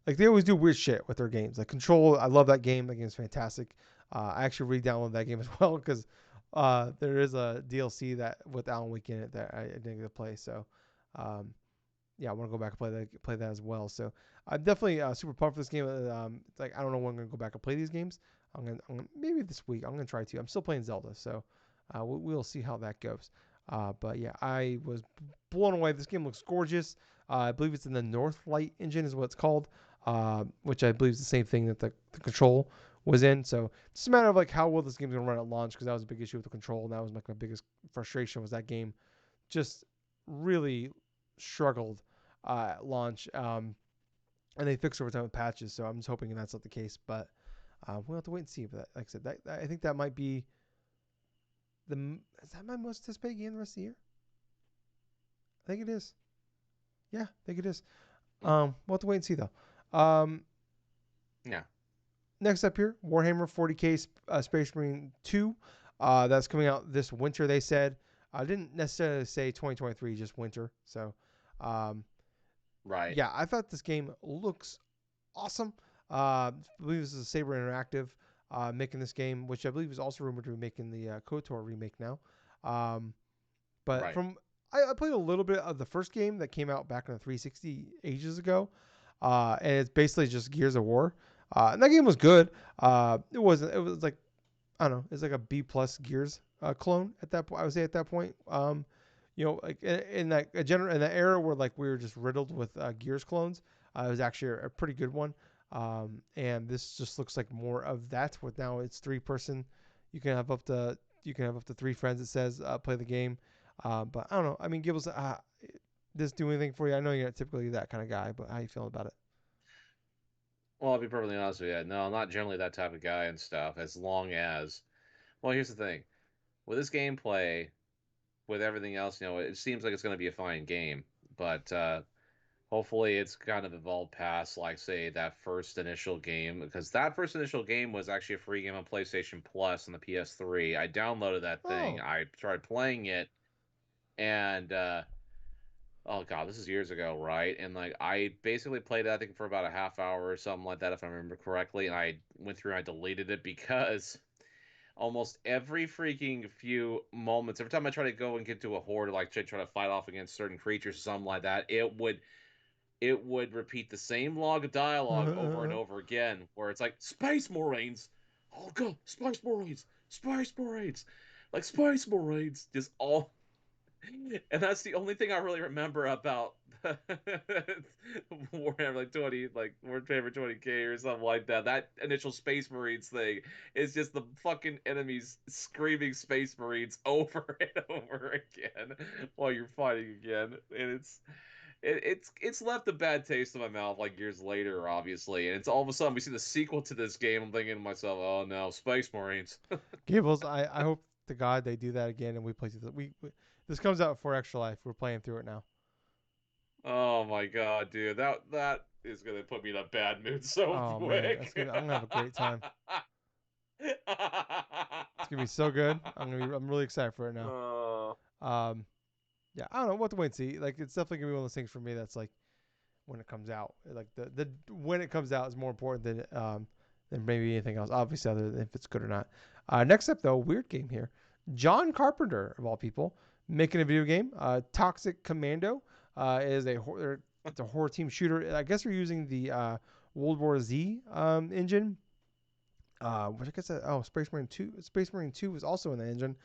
they always do weird shit with their games. Like Control, I love that game. That game is fantastic. I actually re-downloaded that game as well because there is a DLC that with Alan Wake in it that I didn't get to play. So um, yeah, I want to go back and play that as well. So I'm definitely super pumped for this game. It's like I don't know when I'm gonna go back and play these games. I'm gonna maybe this week. I'm gonna try to. I'm still playing Zelda, so we'll see how that goes. But yeah, I was blown away. This game looks gorgeous. I believe it's in the Northlight engine, is what it's called, which I believe is the same thing that the Control was in. So it's just a matter of like how well this game's gonna run at launch, because that was a big issue with the Control, and that was like my biggest frustration was that game just really struggled at launch. And they fixed over time with patches, so I'm just hoping that's not the case. But we'll have to wait and see. But like I said, I think that might be is that my most anticipated game the rest of the year? I think it is. Yeah, I think it is. We'll have to wait and see though. Um, Yeah. Next up here, Warhammer 40k Space Marine 2. That's coming out this winter. They said. I didn't necessarily say 2023, just winter. So, um, Right. yeah, I thought this game looks awesome. I believe this is Saber Interactive making this game, which I believe is also rumored to be making the KOTOR remake now. Um, but Right. from I played a little bit of the first game that came out back in the 360 ages ago, and it's basically just Gears of War. And that game was good. It wasn't. It was like I don't know. It's like a B plus Gears clone at that point. I would say at that point. Like in that in that era where like we were just riddled with Gears clones, it was actually a pretty good one. And this just looks like more of that. With now it's 3 person. You can have up to three friends. It says play the game. But I don't know. I mean, Gibbs, this do anything for you? I know you're not typically that kind of guy, but how you feeling about it? Well, I'll be perfectly honest with you. No, I'm not generally that type of guy and stuff. As long as, well, here's the thing: with this gameplay, with everything else, it seems like it's going to be a fine game. But hopefully, it's kind of evolved past, like, say, that first initial game, because that first initial game was actually a free game on PlayStation Plus on the PS3. I downloaded that thing. Oh, I started playing it, and oh god, this is years ago, right? And like I basically played it, I think, for about a half hour or something like that, if I remember correctly. And I went through and I deleted it because almost every freaking few moments, every time I try to go and get to a horde, or like try to fight off against certain creatures or something like that, it would repeat the same log of dialogue over and over again, where it's like Space Marines, oh god, Space Marines, Space Marines, like Space Marines, just all, and that's the only thing I really remember about Warhammer, like 20, like Warhammer 20K or something like that. That initial Space Marines thing is just the fucking enemies screaming Space Marines over and over again while you're fighting again, and it's left a bad taste in my mouth like years later, obviously. And it's all of a sudden we see the sequel to this game. I'm thinking to myself, oh no, Space Marines. Gables, I hope to God they do that again and we play through this comes out for Extra Life. We're playing through it now. Oh my god, dude, that is gonna put me in a bad mood so Oh man, that's quick. gonna I'm gonna have a great time. It's gonna be so good. I'm really excited for it now. uh, Um, yeah, I don't know what to wait and see. Like it's definitely gonna be one of those things for me that's like when it comes out. Like the when it comes out is more important than maybe anything else. Obviously, other than if it's good or not. Next up though, weird game here. John Carpenter of all people making a video game. Toxic Commando is it's a horror team shooter. I guess we're using the World War Z engine. Which I guess Space Marine 2 was also in the engine,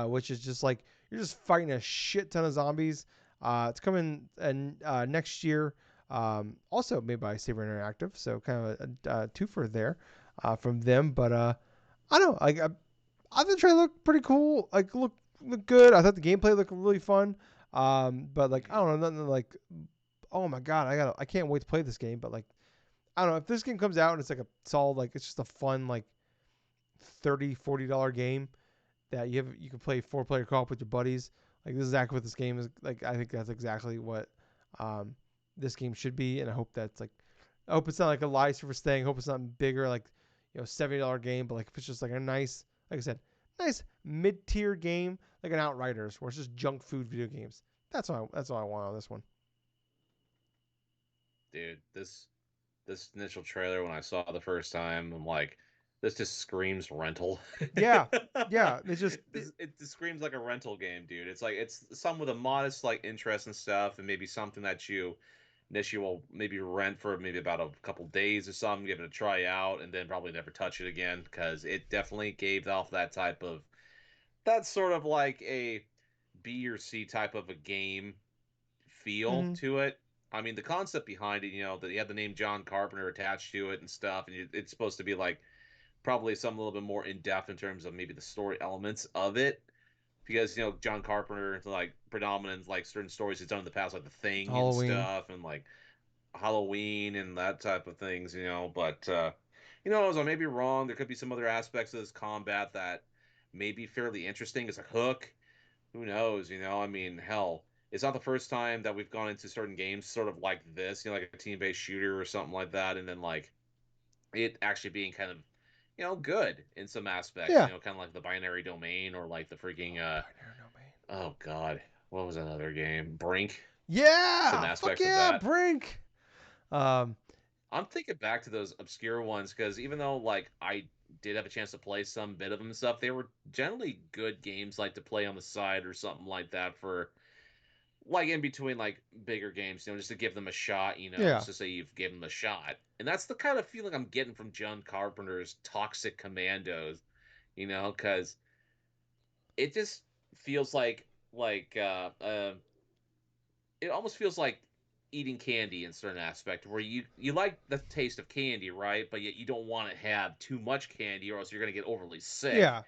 which is just like you're just fighting a shit ton of zombies. It's coming next year. Also made by Saber Interactive, so kind of a twofer there from them. But I don't know. I thought the trailer looked pretty cool. Like look good. I thought the gameplay looked really fun. But like I Mm-hmm. don't know, nothing like, oh my god, I can't wait to play this game. But like I don't know if this game comes out and it's like a solid, like it's just a fun like $30-$40 game that you can play 4 player co-op with your buddies. Like this is exactly what this game is like. I think that's exactly what um, this game should be, and I hope that's like. I hope it's not like a live service thing. I hope it's not bigger, like $70 game, but like if it's just like a nice, like I said, nice mid tier game, like an Outriders, where it's just junk food video games. That's all I want on this one. Dude, this initial trailer when I saw it the first time, I'm like, this just screams rental. Yeah, yeah. It's just It just screams like a rental game, dude. It's like it's some with a modest like interest and stuff, and maybe something that you initially will maybe rent for maybe about a couple days or something, give it a try out, and then probably never touch it again because it definitely gave off that type of that's sort of like a B or C type of a game feel mm-hmm. to it. I mean, the concept behind it, that you have the name John Carpenter attached to it and stuff, and it's supposed to be like probably some a little bit more in depth in terms of maybe the story elements of it, because John Carpenter like predominant like certain stories he's done in the past, like The Thing and Halloween. stuff, and like Halloween and that type of things, But as I may be wrong, there could be some other aspects of this combat that may be fairly interesting as a hook. Who knows? I mean, hell, it's not the first time that we've gone into certain games sort of like this, like a team-based shooter or something like that, and then like it actually being kind of, good in some aspects, Yeah. kind of like the binary domain or like the freaking Oh, binary domain. oh god, what was another game? Brink. Some Yeah. Fuck aspects of yeah, that. Brink. Um. I'm thinking back to those obscure ones because even though like I did have a chance to play some bit of them and stuff, they were generally good games like to play on the side or something like that for like in between like bigger games, just to give them a shot, Yeah. just to say you've given them a shot. And that's the kind of feeling I'm getting from John Carpenter's Toxic Commandos, because it just feels like it almost feels like eating candy in certain aspect where you like the taste of candy, right? But yet you don't want to have too much candy or else you're gonna get overly sick. Yeah.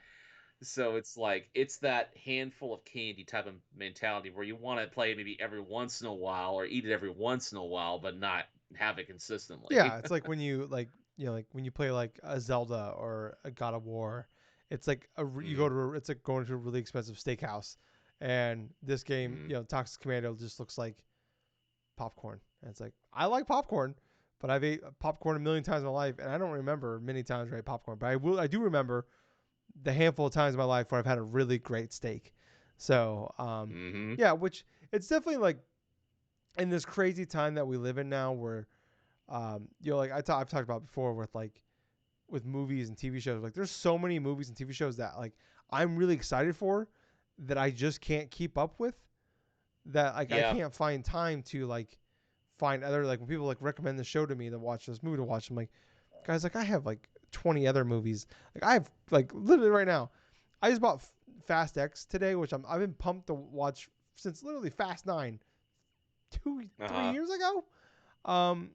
So it's like it's that handful of candy type of mentality where you want to play maybe every once in a while or eat it every once in a while, but not have it Yeah, consistently. it's like when you like like when you play like a Zelda or a God of War, it's like you go mm, to it's like going to a really expensive steakhouse, and this game mm, Toxic Commando just looks like popcorn. And it's like I like popcorn, but I've ate popcorn a million times in my life, and I don't remember many times where I ate popcorn, but I do remember the handful of times in my life where I've had a really great steak. So mm-hmm. yeah, which it's definitely like in this crazy time that we live in now where like I've talked about before with like with movies and TV shows. Like there's so many movies and TV shows that like I'm really excited for that I just can't keep up with. That like I Yeah. can't find time to like find other like when people like recommend the show to me to watch this movie to watch. I'm like, guys, like I have like 20 other movies. Like I have like literally right now. I just bought Fast X today, which I've been pumped to watch since literally Fast Nine three Uh-huh. years ago. Um,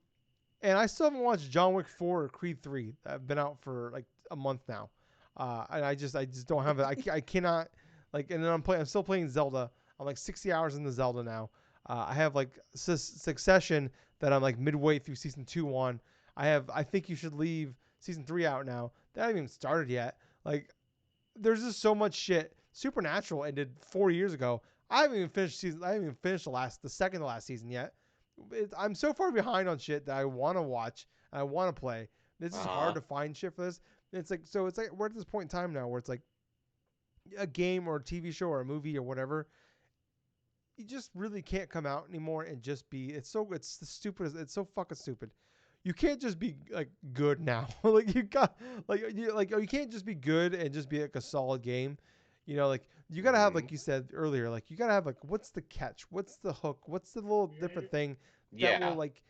and I still haven't watched John Wick 4 or Creed 3. I've been out for like a month now. And I just don't have it. I cannot like. And then I'm still playing Zelda. I'm like 60 hours in the Zelda now. I have like Succession that I'm like midway through season 2 on. I think you should leave season 3 out now. That hasn't even started yet. Like there's just so much shit. Supernatural ended 4 years ago. I haven't even finished season. I haven't even finished the second to last season yet. I'm so far behind on shit that I want to watch. And I want to play. It's just hard Uh-huh. to find shit for this. It's like so. It's like we're at this point in time now where it's like a game or a TV show or a movie or whatever. You just really can't come out anymore and just be. It's the stupidest. It's so fucking stupid. You can't just be like good now. Like you got you can't just be good and just be like a solid game. Like you gotta have Mm-hmm. like you said earlier, like you gotta have like what's the catch, what's the hook, what's the little different thing that will Yeah. like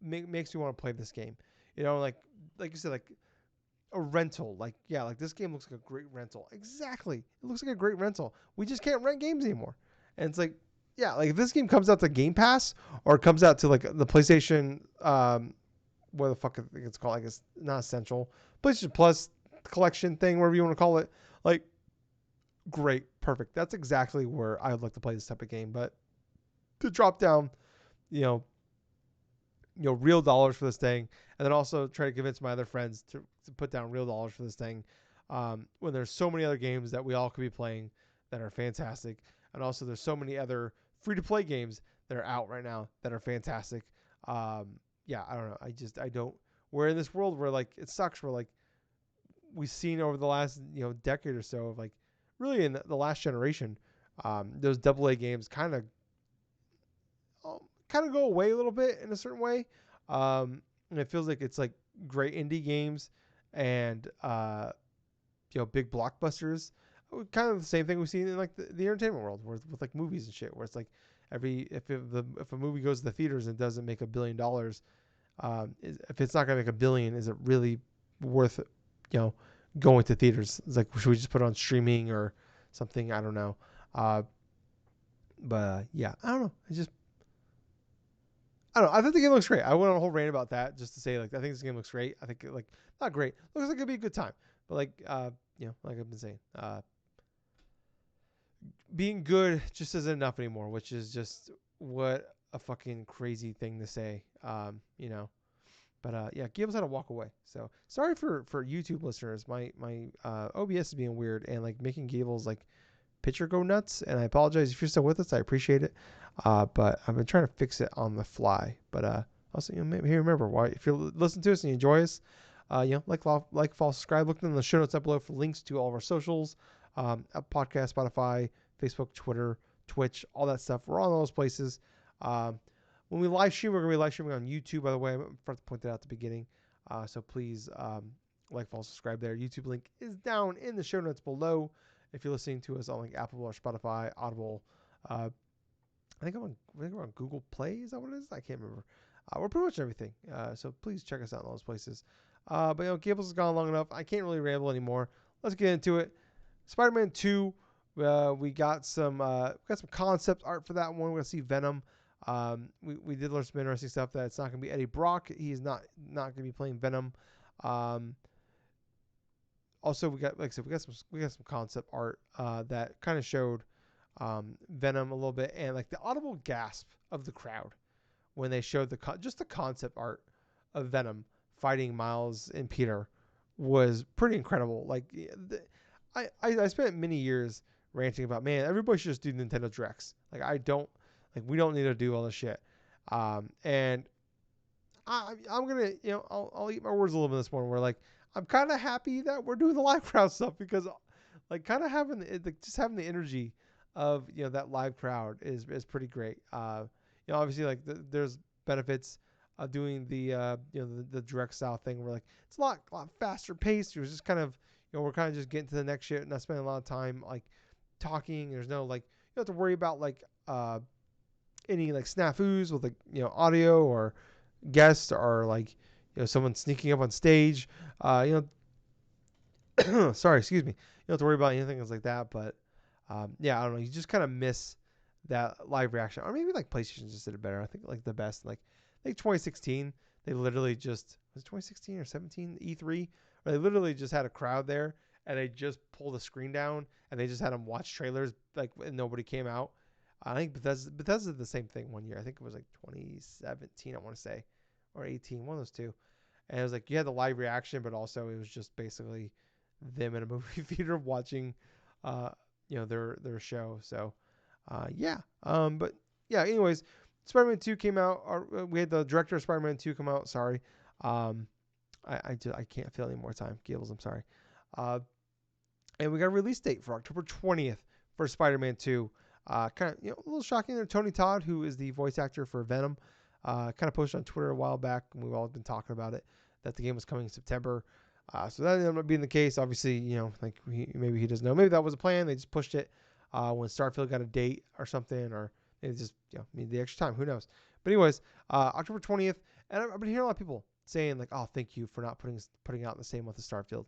makes you want to play this game. Like you said, like a rental. Like yeah, like this game looks like a great rental. Exactly, it looks like a great rental. We just can't rent games anymore, and it's like yeah, like if this game comes out to Game Pass or it comes out to like the PlayStation, what the fuck I think it's called, like it's not Essential, PlayStation Plus collection thing, whatever you want to call it, like great, perfect. That's exactly where I would like to play this type of game. But to drop down, you know, real dollars for this thing, and then also try to convince my other friends to put down real dollars for this thing, when there's so many other games that we all could be playing that are fantastic, and also there's so many other free to play games that are out right now that are fantastic. Yeah, I don't know. I don't. We're in this world where like it sucks. Where like we've seen over the last decade or so of like really in the last generation, those double A games kind of go away a little bit in a certain way. And it feels like it's like great indie games and big blockbusters. Kind of the same thing we've seen in like the entertainment world, with like movies and shit, where it's like if a movie goes to the theaters and doesn't make $1 billion, if it's not gonna make $1 billion, is it really worth going to theaters? It's like, should we just put it on streaming or something? I don't know. Uh, but yeah, I don't know. I don't know. I think the game looks great. I went on a whole rant about that just to say like I think this game looks great. I think like not great. Looks like it'd be a good time. But like like I've been saying, being good just isn't enough anymore, which is just what a fucking crazy thing to say. But yeah, Gables had to walk away. So sorry for YouTube listeners. My OBS is being weird and like making Gables like picture go nuts. And I apologize if you're still with us. I appreciate it. But I've been trying to fix it on the fly. But also, maybe remember, why if you listen to us and you enjoy us, follow, subscribe. Look in the show notes up below for links to all of our socials, podcast, Spotify, Facebook, Twitter, Twitch, all that stuff. We're on all those places. When we live stream, we're gonna be live streaming on YouTube. By the way, I forgot to point that out at the beginning. So please follow, subscribe there. YouTube link is down in the show notes below. If you're listening to us on like Apple or Spotify, Audible, I think we're on Google Play. Is that what it is? I can't remember. We're pretty much everything. So please check us out in all those places. But Gables has gone long enough. I can't really ramble anymore. Let's get into it. Spider-Man 2. We got some concept art for that one. We're gonna see Venom. We did learn some interesting stuff that it's not gonna be Eddie Brock. He's not gonna be playing Venom. Also, we got we got some concept art that kind of showed Venom a little bit, and like the audible gasp of the crowd when they showed just the concept art of Venom fighting Miles and Peter was pretty incredible. Like I spent many years ranting about, man, everybody should just do Nintendo Directs. We don't need to do all this shit. And I'm gonna I'll eat my words a little bit this morning. Where like I'm kind of happy that we're doing the live crowd stuff because like kind of having just having the energy of that live crowd is pretty great. Obviously like there's benefits of doing the direct style thing where like it's a lot faster paced. It was just kind of we're kind of just getting to the next shit, not spending a lot of time like talking. There's no like you don't have to worry about like any like snafus with like audio or guests or like someone sneaking up on stage. Sorry, excuse me. You don't have to worry about anything like that. But yeah, I don't know. You just kind of miss that live reaction, or maybe like PlayStation just did it better. I think like the best, like 2016, they literally just was it 2016 or 17 E3, where they literally just had a crowd there and they just pulled the screen down and they just had them watch trailers like and nobody came out. I think Bethesda did the same thing one year. I think it was like 2017, I want to say, or 18, one of those two. And it was like you had the live reaction, but also it was just basically them in a movie theater watching, uh, their show. So, yeah. But yeah. Anyways, Spider-Man 2 came out. We had the director of Spider-Man 2 come out. Sorry. I can't fill any more time. Gables, I'm sorry. Uh, and we got a release date for October 20th for Spider-Man 2. Kind of a little shocking there. Tony Todd, who is the voice actor for Venom, kind of posted on Twitter a while back, and we've all been talking about it, that the game was coming in September. So that ended up being the case. Obviously, like maybe he doesn't know. Maybe that was a plan. They just pushed it when Starfield got a date or something, or they just need the extra time. Who knows? But anyways, October 20th, and I've been hearing a lot of people saying like, "Oh, thank you for not putting out the same month as Starfield."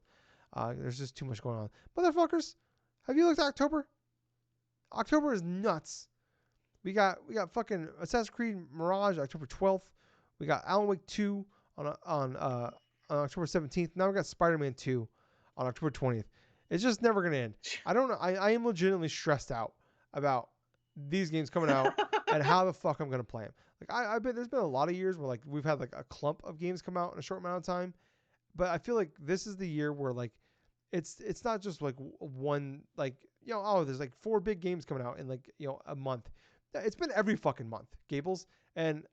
There's just too much going on, motherfuckers. Have you looked at October? October is nuts. We got fucking Assassin's Creed Mirage October 12th. We got Alan Wake 2 on October 17th. Now we got Spider-Man 2 on October 20th. It's just never gonna end. I don't know. I am legitimately stressed out about these games coming out and how the fuck I'm gonna play them. Like I bet there's been a lot of years where like we've had like a clump of games come out in a short amount of time, but I feel like this is the year where like it's not just like one like there's like 4 big games coming out in like a month. It's been every fucking month, Gables, and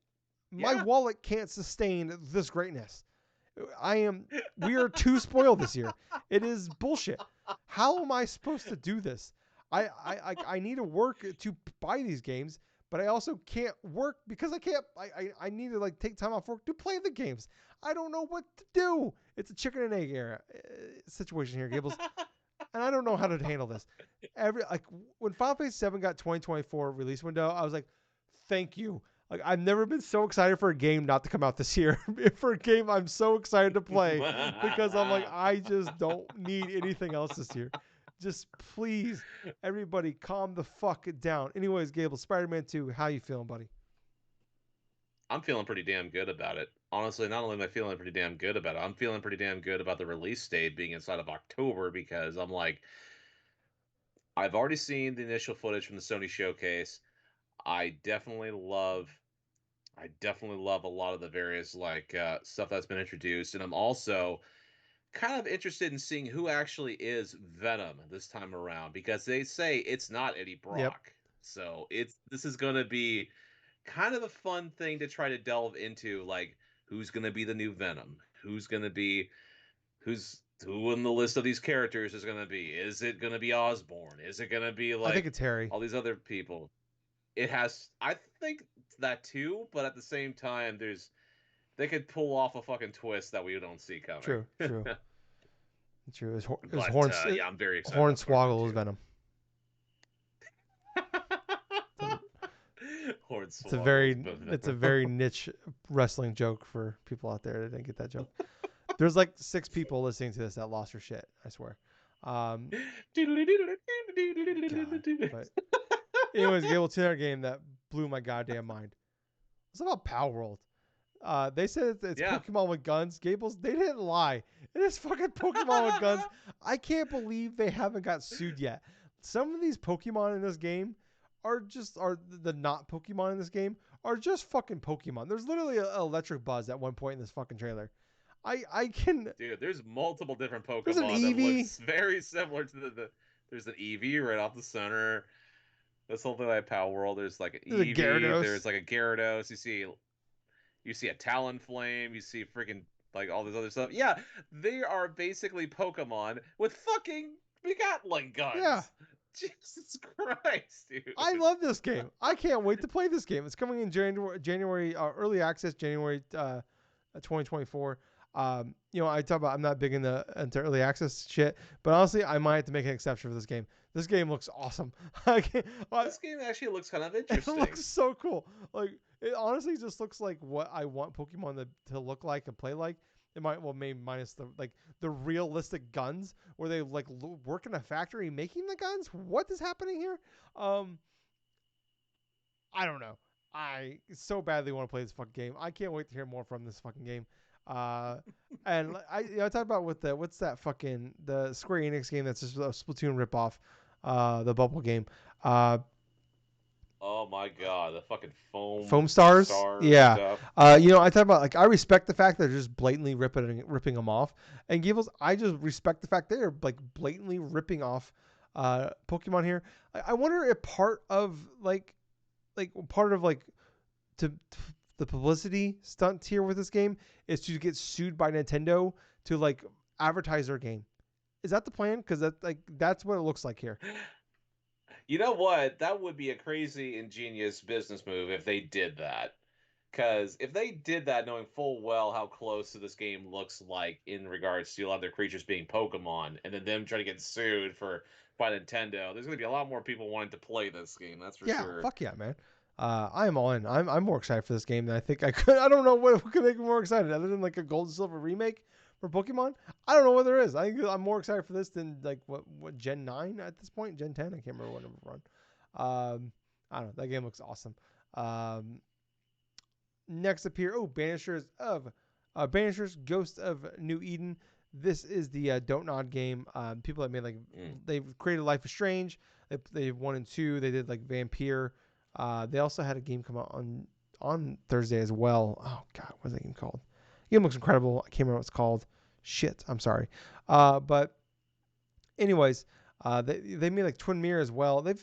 my Yeah. wallet can't sustain this greatness. We are too spoiled this year. It is bullshit. How am I supposed to do this? I need to work to buy these games, but I also can't work because I can't. I need to like take time off work to play the games. I don't know what to do. It's a chicken and egg era situation here, Gables, and I don't know how to handle this. When Final Fantasy 7 got 2024 release window, I was like, thank you. Like I've never been so excited for a game not to come out this year. For a game I'm so excited to play because I'm like I just don't need anything else this year. Just please, everybody, calm the fuck down. Anyways, Gable, Spider-Man 2, how you feeling, buddy? I'm feeling pretty damn good about it. Honestly, not only am I feeling pretty damn good about it, I'm feeling pretty damn good about the release date being inside of October because I'm like, I've already seen the initial footage from the Sony showcase. I definitely love I definitely love a lot of the various stuff that's been introduced, and I'm also kind of interested in seeing who actually is Venom this time around because they say it's not Eddie Yep. Brock. So this is going to be kind of a fun thing to try to delve into, like who's going to be the new Venom, who in the list of these characters is going to be. Is it going to be Osborn? Is it going to be I think like it's Harry. all these other people? It has. I think that too, but at the same time, they could pull off a fucking twist that we don't see coming. True, true, true. It was But yeah, I'm very excited about Spider-Man Hornswoggle is 2. Venom. It's a, it's a Hornswoggle's very it's a Venom. very niche wrestling joke for people out there that didn't get that joke. There's like 6 people listening to this that lost their shit. I swear. Um, God. But anyways, Gable, to our game that blew my goddamn mind. It's about Power World. They said it's Yeah, Pokemon with guns. Gables, they didn't lie. It is fucking Pokemon with guns. I can't believe they haven't got sued yet. Some of these Pokemon in this game are the not Pokemon in this game are just fucking Pokemon. There's literally an electric buzz at one point in this fucking trailer. I can. dude. There's multiple different There's an Pokemon that Eevee. looks very similar to there's an Eevee right off the center. This whole thing like Power World. There's like an There's a Eevee. There's Gyarados. like a Gyarados. You see a Talonflame. You see freaking like all this other stuff. Yeah, they are basically Pokemon with fucking Gatling Yeah, guns. Jesus Christ, I dude. love this game. I can't wait to play this game. It's coming in January early access January 2024. I talk about I'm not big into early access shit, but honestly, I might have to make an exception for this game. This game looks awesome. I can't, This game actually looks kind of it interesting. looks so cool. Like it honestly just looks like what I want Pokemon to look like and play like. It might maybe minus the realistic guns where they like work in a factory making the guns. What is happening here? Um, I don't know. I so badly want to play this fucking game. I can't wait to hear more from this fucking game. Uh, and I talked about with the what's that fucking the Square Enix game that's just a Splatoon ripoff, the Bubble game. Uh, Oh my god, the fucking foam Foam Stars. star Yeah. stuff. I talk about like I respect the fact that they're just blatantly ripping them off. And Gables, I just respect the fact they're like blatantly ripping off Pokemon here. I wonder if part of like to the publicity stunt here with this game is to get sued by Nintendo to like advertise their game. Is that the plan? Because that's what it looks like here. You know what? That would be a crazy ingenious business move if they did that. Because if they did that, knowing full well how close to this game looks like in regards to a lot of their creatures being Pokemon, and then them trying to get sued by Nintendo, there's going to be a lot more people wanting to play this game. That's for Yeah, sure. fuck yeah, man. I am all in. I'm more excited for this game than I think I could. I don't know what could make me more excited other than like a Gold and Silver remake for Pokemon. I don't know what there is. I think I'm more excited for this than like what Gen 9 at this point, Gen 10. I can't remember what number we're on. I don't know. That game looks awesome. Um, Next up here, Banishers Ghost of New Eden. This is the Don't Nod game. People that made like Mm. they've created Life is Strange. They've 1 and 2. They did like Vampire. They also had a game come out on Thursday as well. Oh God, what's that game called? The game looks incredible. I can't remember what it's called. Shit, I'm sorry. But anyways, they made like Twin Mirror as well. They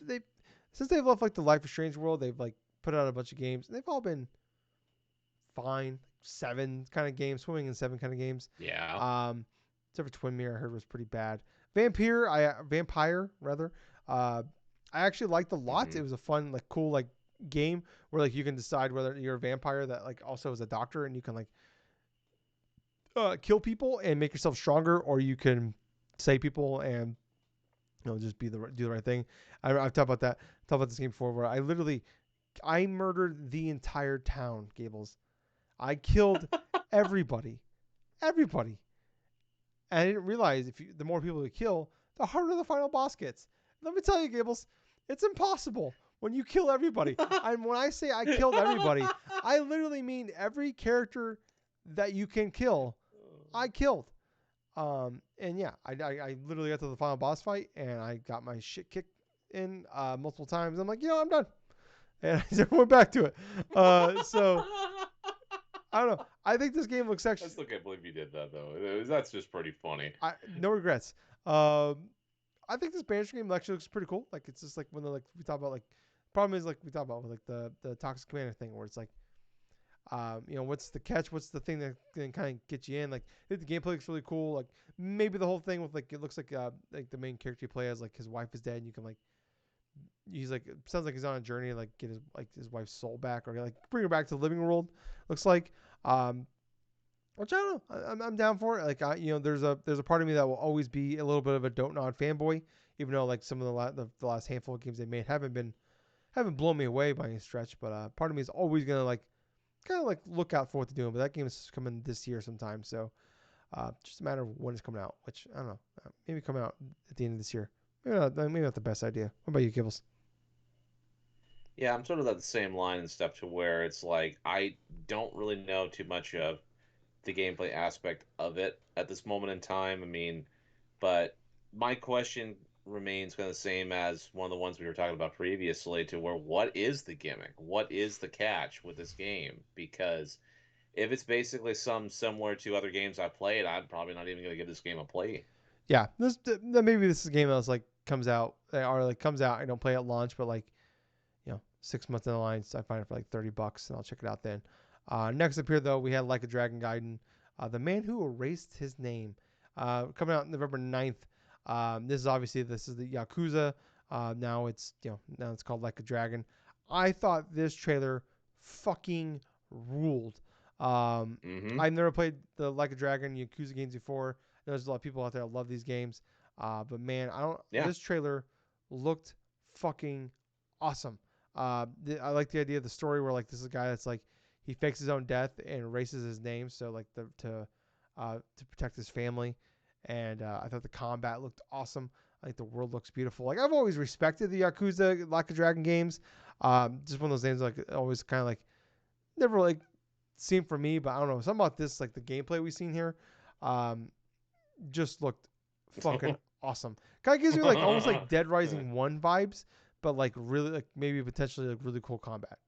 since they've left like the Life is Strange world, they've like put out a bunch of games, and they've all been fine. 7 kind of games, swimming in 7 kind of games. Yeah. Except for Twin Mirror, I heard was pretty bad. Vampire rather. Uh, I actually liked a lot. Mm-hmm. It was a fun, like cool, like game where like you can decide whether you're a vampire that like also is a doctor and you can like kill people and make yourself stronger, or you can save people and just do the right thing. I've talked about that. Talked about this game before where I murdered the entire town, Gables. I killed everybody, everybody, and I didn't realize the more people you kill, the harder the final boss gets. Let me tell you, Gables, it's impossible when you kill everybody. And when I say I killed everybody, I literally mean every character that you can kill, I killed. And yeah, I literally got to the final boss fight and I got my shit kicked in multiple times. I'm like, I'm done, and I never went back to it. So I don't know. I think this game looks I actually. still can't believe you did that though. That's just pretty funny. No regrets. I think this Banishers game actually looks pretty cool. Like it's just like when we talk about like problem is like we talk about with like the Toxic Commander thing where it's like what's the catch? What's the thing that can kind of get you in? Like I think the gameplay looks really cool. Like maybe the whole thing with like it looks like the main character you play as like his wife is dead and you can like he's like it sounds like he's on a journey to like get his wife's soul back or like bring her back to the living world. Looks like. Which I don't know. I'm down for it. Like there's a part of me that will always be a little bit of a Don't Nod fanboy, even though like some of the last handful of games they made haven't blown me away by any stretch. But part of me is always gonna like kind of like look out for what they're doing. But that game is coming this year sometime, so just a matter of when it's coming out. Which I don't know. Maybe coming out at the end of this year. Maybe not the best idea. What about you, Kibbles? Yeah, I'm sort of at the same line and stuff to where it's like I don't really know too much of the gameplay aspect of it at this moment in time. I mean, but my question remains kind of the same as one of the ones we were talking about previously to where what is the gimmick? What is the catch with this game? Because if it's basically some similar to other games I played, I'm probably not even going to give this game a play. Yeah, maybe this is a game that was like comes out or like comes out. I don't play at launch, but like 6 months down the line, so I find it for like $30, and I'll check it out then. Next up here, though, we had Like a Dragon Gaiden, the man who erased his name, coming out November 9th. This is the Yakuza. Now it's called Like a Dragon. I thought this trailer fucking ruled. Um, Mm-hmm. I've never played the Like a Dragon Yakuza games before. There's a lot of people out there that love these games, but man, I don't. Yeah. This trailer looked fucking awesome. I like the idea of the story where like this is a guy that's like he fakes his own death and erases his name so like to protect his family. And I thought the combat looked awesome. I think the world looks beautiful. Like I've always respected the Yakuza Like a Dragon games. Just one of those games like always kind of like never like seen for me, but I don't know something about this like the gameplay we've seen here. Um, just looked fucking awesome. Kind of gives me like almost like Dead Rising 1 vibes, but like really like maybe potentially like really cool combat.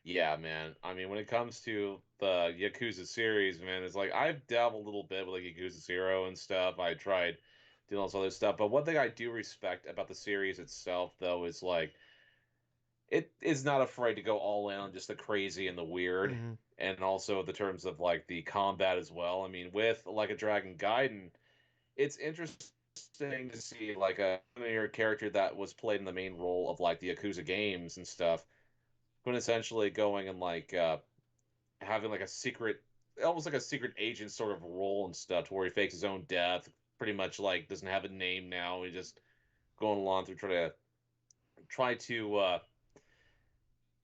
Yeah, man. I mean, when it comes to the Yakuza series, man, it's like I've dabbled a little bit with like Yakuza Zero and stuff. I tried doing all this other stuff, but one thing I do respect about the series itself, though, is like it is not afraid to go all in on just the crazy and the weird, Mm-hmm. and also the terms of like the combat as well. I mean, with like a Dragon Gaiden, it's interesting to see like a familiar character that was played in the main role of like the Yakuza games and stuff, essentially going and like having like a secret, almost like a secret agent sort of role and stuff, to where he fakes his own death. Pretty much like doesn't have a name now. He's just going along through try to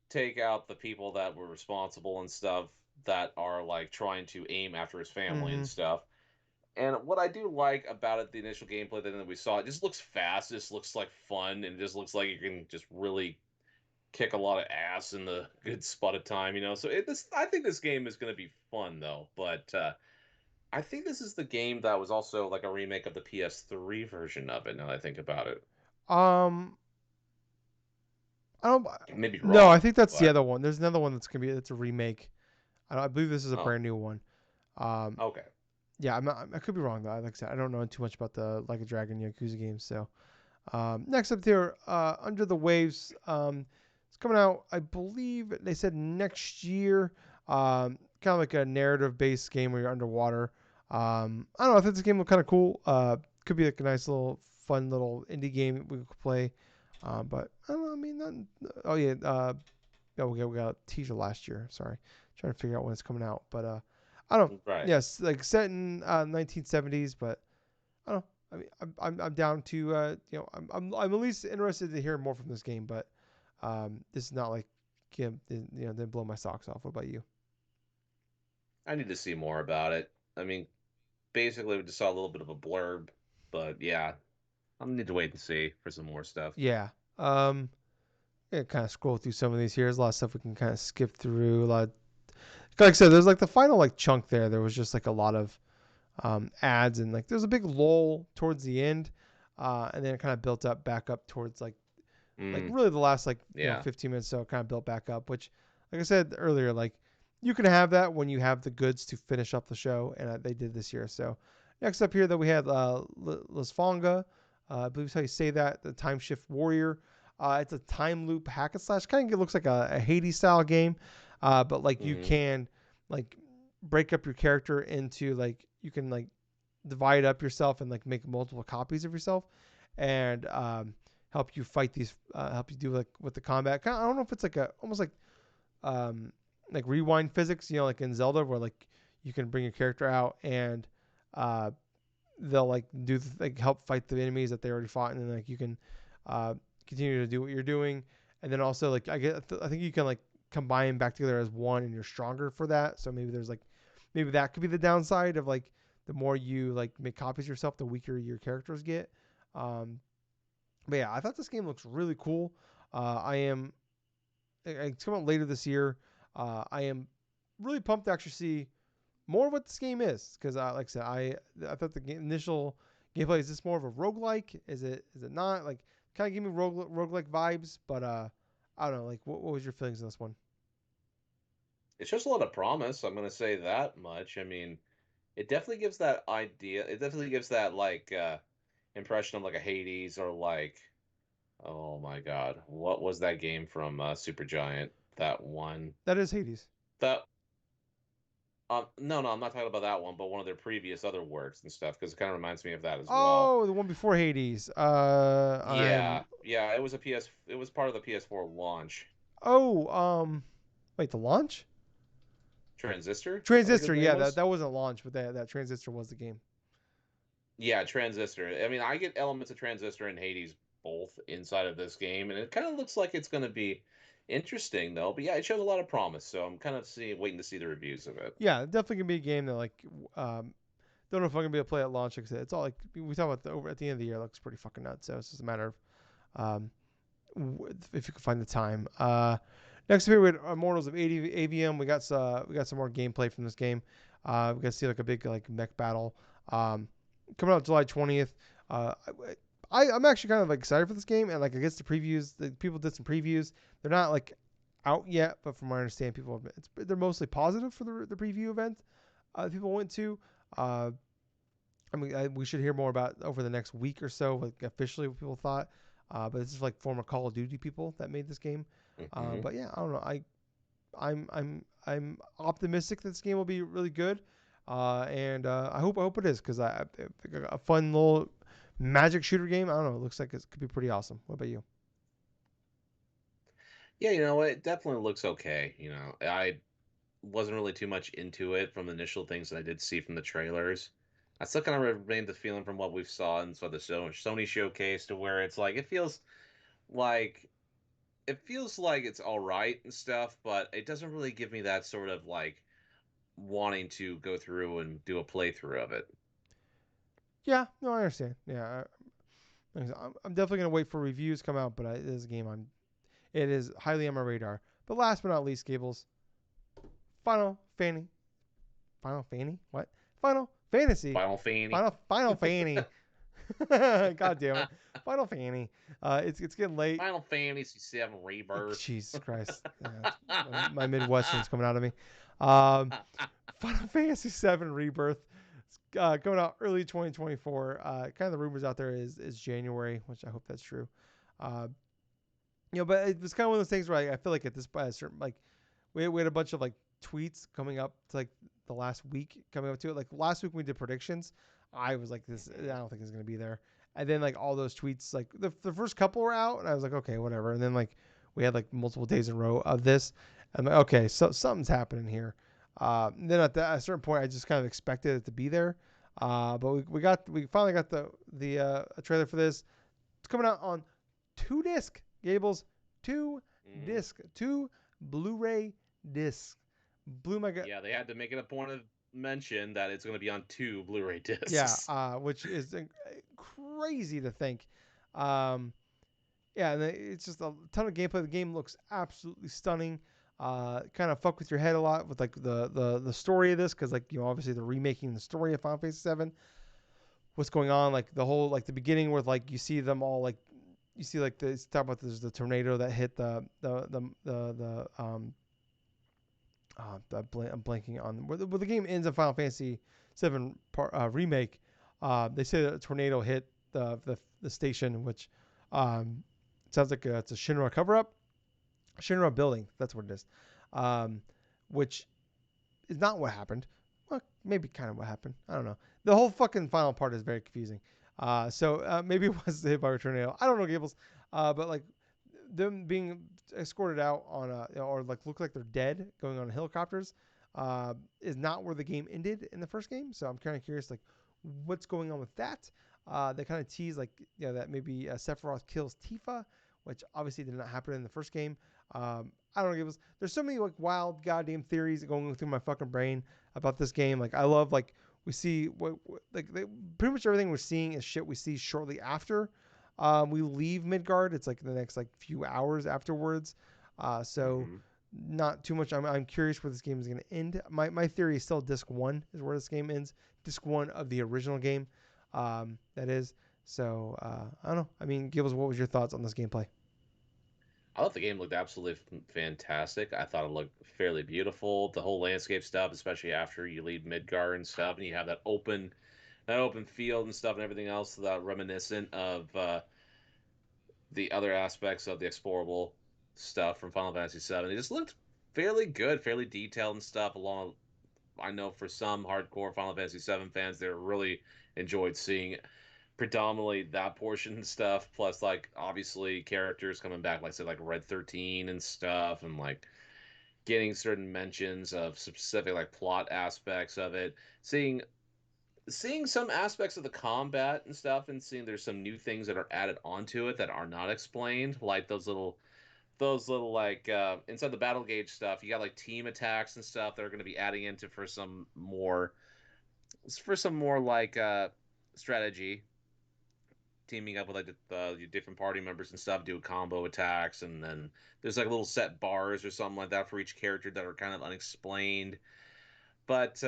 take out the people that were responsible and stuff that are like trying to aim after his family and Mm-hmm. stuff. And what I do like about it, the initial gameplay that we saw, it just looks fast. It just looks like fun, and it just looks like you can just really kick a lot of ass in the good spot of time, you know. So I think this game is going to be fun though. But I think this is the game that was also like a remake of the PS3 version of it. Now that I think about it, Um, I don't. maybe No, I wrong, think that's the but other one. There's another one that's gonna be. It's a remake. I believe this is a oh, brand new one. Um, okay, yeah, I'm not, I could be wrong though. Like I said, I don't know too much about the Like a Dragon Yakuza games. So next up there, Under the Waves. It's coming out. I believe they said next year. Kind of like a narrative-based game where you're underwater. I don't know. I think this game looked kind of cool. Could be like a nice little, fun little indie game that we could play. But I don't know. I mean, not, oh yeah. Oh, okay, we got a teaser last year. Sorry, trying to figure out when it's coming out. But I don't know. right. Yes, like set in 1970s, but I don't know. I mean, I'm down to I'm at least interested to hear more from this game, but this is not like didn't blow my socks off. What about you? I need to see more about it. I mean, basically, we just saw a little bit of a blurb, but yeah, I'll need to wait and see for some more stuff. Yeah. Yeah, kind of scroll through some of these here. There's a lot of stuff we can kind of skip through. A lot, like I said, there's like the final like chunk there. There was just like a lot of ads and like there's a big lull towards the end, and then it kind of built up back up towards like Mm, really the last like yeah. 15 minutes so kind of built back up, which like I said earlier, like you can have that when you have the goods to finish up the show, and they did this year. So next up here that we had Lasfonga, I believe is how you say that, the time shift warrior. It's a time loop hack and slash, kind of looks like a Hades style game, but like you Hmm. can like break up your character into like you can like divide up yourself and like make multiple copies of yourself, and help you fight these, help you do like with the combat. Kinda, I don't know if it's like a almost um, like rewind physics, like in Zelda, where like you can bring your character out and uh, they'll like like help fight the enemies that they already fought, and then like you can uh, continue to do what you're doing, and then also like I think you can like combine back together as one, and you're stronger for that. So maybe there's like maybe that could be the downside of like the more you like make copies of yourself, the weaker your characters get. Um, but yeah, I thought this game looks really cool. I am. It's coming out later this year. I am really pumped to actually see more of what this game is, because like I said, I thought the initial gameplay, is this more of a roguelike? Is it not? Like kind of give me roguelike vibes, but I don't know. Like what was your feelings on this one? It shows a lot of promise. I'm going to say that much. I mean, it definitely gives that idea. It definitely gives that like impression of like a Hades or like, oh my God, what was that game from Supergiant? That one. That is Hades. That no, no, I'm not talking about that one, but one of their previous other works and stuff because it kind of reminds me of that as well. Oh, the one before Hades. I'm. Yeah, yeah, it was a PS. It was part of the PS4 launch. Oh, wait, the launch? Transistor, I think his Transistor. name Yeah, that was. that wasn't launch, but that Transistor was the game. Yeah, Transistor. I mean, I get elements of Transistor and Hades both inside of this game, and it kind of looks like it's going to be interesting though. But yeah, it shows a lot of promise, so I'm kind of waiting to see the reviews of it. Yeah, definitely gonna be a game that like don't know if I'm gonna be able to play at launch. Like I said, it's all like we talk about over at the end of the year. It looks pretty fucking nuts. So it's just a matter of um, if you can find the time. Next here we had Immortals of AVM. We got some more gameplay from this game. We got to see like a big like mech battle. Coming out July 20th. Uh, I'm actually kind of like excited for this game, and like I guess the previews, the people did some previews. They're not like out yet, but from what I understand, they're mostly positive for the preview event. People went to. Uh, I mean, we should hear more about over the next week or so, like officially what people thought. But this is like former Call of Duty people that made this game. Hmm. But yeah, I don't know. I'm optimistic that this game will be really good, and I hope it is, because a fun little magic shooter game. I don't know. It looks like it could be pretty awesome. What about you? Yeah, you know what? It definitely looks okay. You know, I wasn't really too much into it from the initial things that I did see from the trailers. I still kind of remain the feeling from what we've saw and saw the Sony showcase to where it's like like it feels like it's all right and stuff, but it doesn't really give me that sort of like wanting to go through and do a playthrough of it. Yeah, no, I understand. Yeah, I'm definitely gonna wait for reviews come out, but it is a game it is highly on my radar. But last but not least, Gables, Final Fanny, Final Fanny, what? Final Fantasy, Final Fanny. Final Fanny. God damn it, Final Fanny. It's getting late. Final Fantasy VII Rebirth. Jesus Christ, my Midwestern's coming out of me. Um, Final Fantasy VII Rebirth. Coming out early 2024. Kind of the rumors out there is January, which I hope that's true. Uh, but it was kind of one of those things where I feel like at this point, certain like we had a bunch of like tweets coming up to like the last week coming up to it. Like last week when we did predictions, I was like, this I Hmm. don't think it's gonna be there. And then like all those tweets, like the first couple were out, and I was like, okay, whatever. And then like we had like multiple days in a row of this. I'm like, okay, so something's happening here. Then at a certain point, I just kind of expected it to be there. But we finally got the a trailer for this. It's coming out on 2 disc, Gables, two Hmm. disc, two Blu-ray discs. Blew my gut. Yeah, they had to make it a point of mention that it's going to be on 2 Blu-ray Yeah, discs. which is crazy to think. Um, yeah, and it's just a ton of gameplay. The game looks absolutely stunning. Kind of fuck with your head a lot with like the story of this because like obviously they're remaking the story of Final Fantasy VII. What's going on? Like the whole like the beginning where like you see them all like you see like this talk about there's the tornado that hit I'm blanking on where the game ends in Final Fantasy remake. They say that a tornado hit the station, which um, sounds like it's a Shinra cover up. Shinra building, that's what it is. Um, which is not what happened. Well, maybe kind of what happened. I don't know. The whole fucking final part is very confusing. So maybe it was hit by a tornado. I don't know, Gables. But like them being escorted out on or like look like they're dead going on helicopters is not where the game ended in the first game. So I'm kind of curious like what's going on with that. They kind of tease like that maybe Sephiroth kills Tifa, which obviously did not happen in the first game. I don't know. There's so many like wild goddamn theories going through my fucking brain about this game. Like I love like we see like pretty much everything we're seeing is shit we see shortly after we leave Midgard. It's like the next like few hours afterwards. So Hmm. not too much. I'm curious where this game is going to end. My theory is still disc one is where this game ends. Disc one of the original game. That is. So I don't know. I mean, Gilles, what was your thoughts on this gameplay? I thought the game looked absolutely fantastic. I thought it looked fairly beautiful. The whole landscape stuff, especially after you leave Midgar and stuff, and you have that open field and stuff and everything else that reminiscent of the other aspects of the explorable stuff from Final Fantasy VII. It just looked fairly good, fairly detailed and stuff. Along, I know for some hardcore Final Fantasy VII fans, they really enjoyed seeing predominantly that portion and stuff. Plus, like obviously characters coming back, like say like Red 13 and stuff, and like getting certain mentions of specific like plot aspects of it. Seeing some aspects of the combat and stuff, and seeing there's some new things that are added onto it that are not explained, like those little like inside the battle gauge stuff. You got like team attacks and stuff that are going to be adding into for some more like strategy, teaming up with like your different party members and stuff, do combo attacks, and then there's like little set bars or something like that for each character that are kind of unexplained. But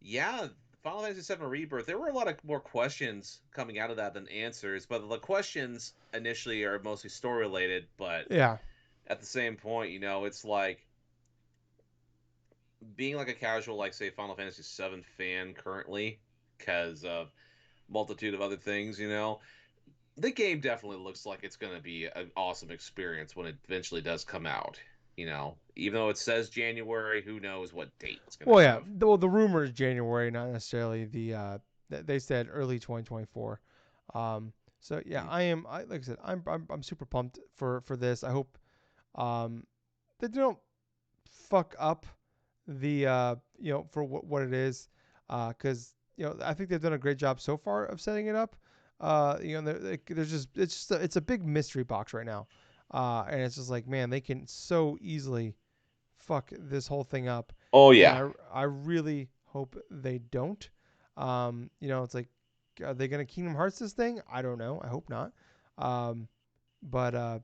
yeah, Final Fantasy VII Rebirth, there were a lot of more questions coming out of that than answers. But the questions initially are mostly story related, but Yeah. at the same point, it's like being like a casual, like say Final Fantasy VII fan currently, because of multitude of other things. The game definitely looks like it's going to be an awesome experience when it eventually does come out. Even though it says January, who knows what date it's going to Well, yeah. have. The rumor is January, not necessarily they said early 2024. So yeah, Hmm. like I said, I'm super pumped for this. I hope um they don't fuck up the for what it is because I think they've done a great job so far of setting it up. There's just it's a big mystery box right now, and it's just like man, they can so easily fuck this whole thing up, Oh and yeah. I really hope they don't. It's like are they gonna Kingdom Hearts this thing? I don't know. I hope not. Um, but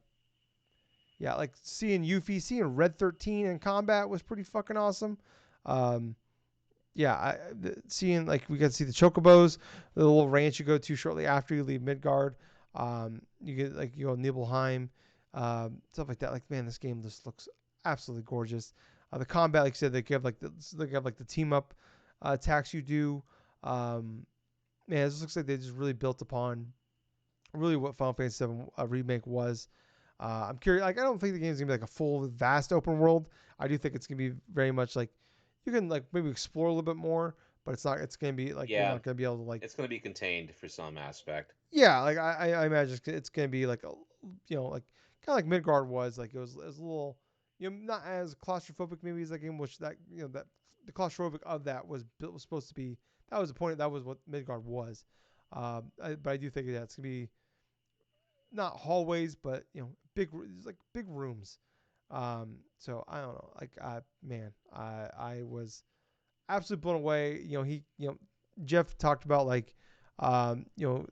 yeah, like seeing Yuffie, seeing Red 13 in combat was pretty fucking awesome. Um, yeah, seeing like we got to see the chocobos, the little ranch you go to shortly after you leave Midgard. You get like you go Nibelheim, stuff like that. Like man, this game just looks absolutely gorgeous. The combat, like I said, they have like the team up attacks you do. Um, man, this looks like they just really built upon really what Final Fantasy VII remake was. I'm curious. Like, I don't think the game's gonna be like a full, vast open world. I do think it's gonna be very much like you can like maybe explore a little bit more, but it's not. It's gonna be like you're Yeah, not gonna be able to like it's going to be contained for some aspect. yeah. Like I imagine it's gonna be like a like kind of like Midgard was. Like it was a little not as claustrophobic maybe as that game, which that that the claustrophobic of that was supposed to be. That was the point. That was what Midgard was. But I do think that it's gonna be not hallways, but like big rooms. So I don't know. Like, man, I was absolutely blown away. Jeff talked about like, um, you know,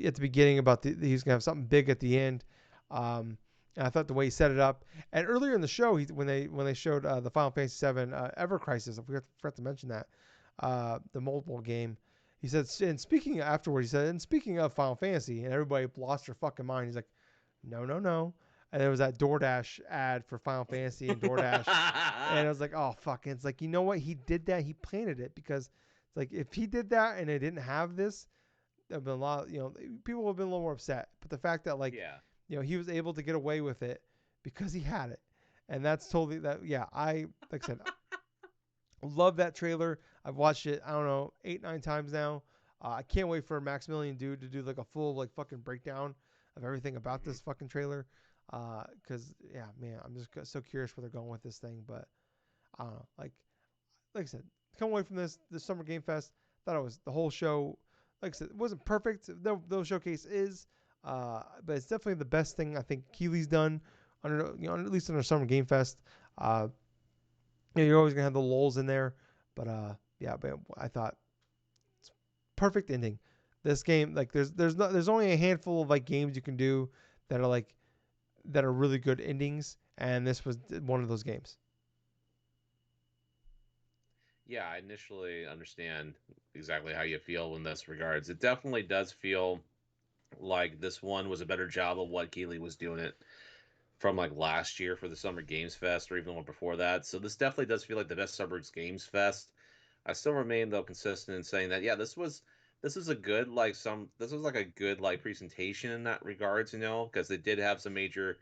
at the beginning about he's gonna have something big at the end. And I thought the way he set it up, and earlier in the show, when they showed the Final Fantasy VII Ever Crisis, I forgot to mention that the multiple game. He said, and speaking afterward, he said, and speaking of Final Fantasy, and everybody lost their fucking mind. He's like, no, no, no. And there was that DoorDash ad for Final Fantasy and DoorDash. And I was like, oh, fuck. And it's like, you know what? He did that. He planted it because it's like, if he did that and they didn't have this, there'd been a lot, people would have been a little more upset. But the fact that, like, Yeah. he was able to get away with it because he had it. And that's totally that. Yeah. Like I said, love that trailer. I've watched it, I don't know, 8, 9 times now. I can't wait for Maximilian Dude to do like a full like fucking breakdown of everything about Hmm. this fucking trailer. Cause yeah, man, I'm just so curious where they're going with this thing. But I don't know. Like I said, come away from this Summer Game Fest. Thought it was the whole show. Like I said, it wasn't perfect. No showcase is, but it's definitely the best thing I think Keeley's done under at least under Summer Game Fest. Uh, you're always gonna have the lulls in there, but yeah, but I thought perfect ending. This game, like, there's only a handful of like games you can do that are like that are really good endings, and this was one of those games. Yeah, I initially understand exactly how you feel in this regards. It definitely does feel like this one was a better job of what Keeley was doing it from like last year for the Summer Games Fest or even one before that. So this definitely does feel like the best Summer Games Fest. I still remain though consistent in saying that yeah, this is a good like some this was like a good like presentation in that regards, because they did have some major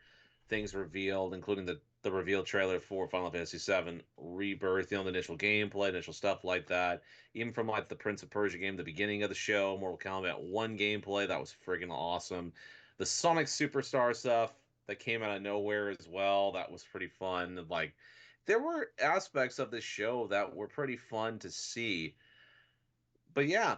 things revealed, including the reveal trailer for Final Fantasy VII Rebirth, the initial gameplay, initial stuff like that. Even from like the Prince of Persia game, the beginning of the show, Mortal Kombat 1 gameplay, that was friggin' awesome. The Sonic Superstar stuff that came out of nowhere as well, that was pretty fun. Like there were aspects of this show that were pretty fun to see. But yeah,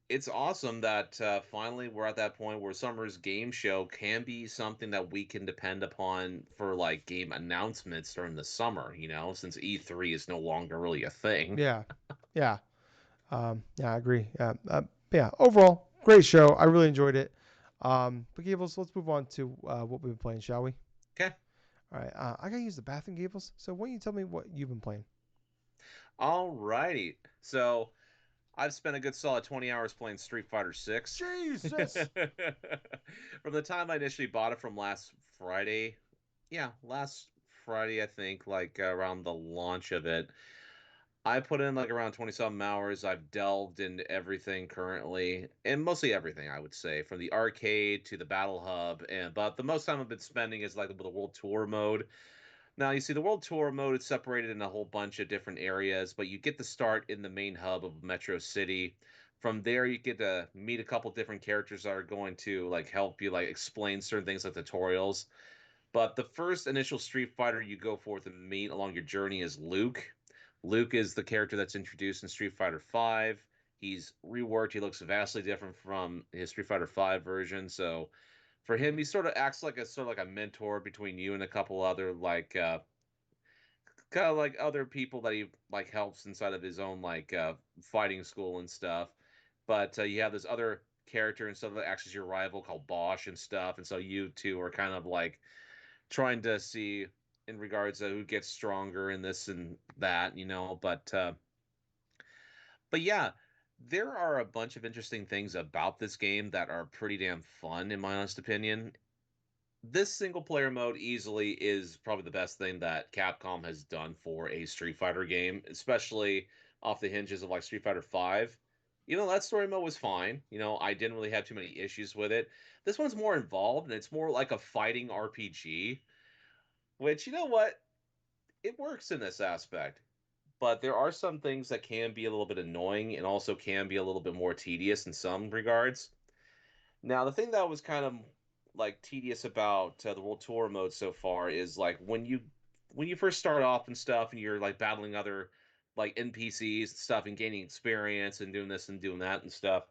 it's awesome that finally we're at that point where Summer's game show can be something that we can depend upon for like game announcements during the summer. Since E3 is no longer really a thing. Yeah, yeah, yeah. I agree. Yeah, yeah. Overall, great show. I really enjoyed it. But Gables, let's move on to what we've been playing, shall we? Okay, All right. I gotta use the bathroom, Gables. So why don't you tell me what you've been playing? alrighty. So I've spent a good solid 20 hours playing Street Fighter 6. Jesus. From the time I initially bought it from last Friday. Yeah, last Friday, I think, like around the launch of it. I put in like around 20 something hours. I've delved into everything currently, and mostly everything, I would say, from the arcade to the battle hub. And but the most time I've been spending is like the world tour mode. Now, you see, the World Tour mode is separated in a whole bunch of different areas, but you get to start in the main hub of Metro City. From there, you get to meet a couple different characters that are going to like help you like explain certain things like tutorials. But the first initial Street Fighter you go forth and meet along your journey is Luke. Luke is the character that's introduced in Street Fighter V. He's reworked. He looks vastly different from his Street Fighter V version. So for him, he sort of acts like a sort of like a mentor between you and a couple other like kind of like other people that he like helps inside of his own like fighting school and stuff. but you have this other character and stuff that acts as your rival called Bosch and stuff, and so you two are kind of like trying to see in regards to who gets stronger and this and that, but yeah, there are a bunch of interesting things about this game that are pretty damn fun, in my honest opinion. This single player mode easily is probably the best thing that Capcom has done for a Street Fighter game, especially off the hinges of like Street Fighter 5. That story mode was fine. I didn't really have too many issues with it. This one's more involved and it's more like a fighting RPG, which, you know what? It works in this aspect. But there are some things that can be a little bit annoying and also can be a little bit more tedious in some regards. Now, the thing that was kind of like tedious about the World Tour mode so far is like when you first start off and stuff, and you're like battling other like NPCs and stuff and gaining experience and doing this and doing that and stuff.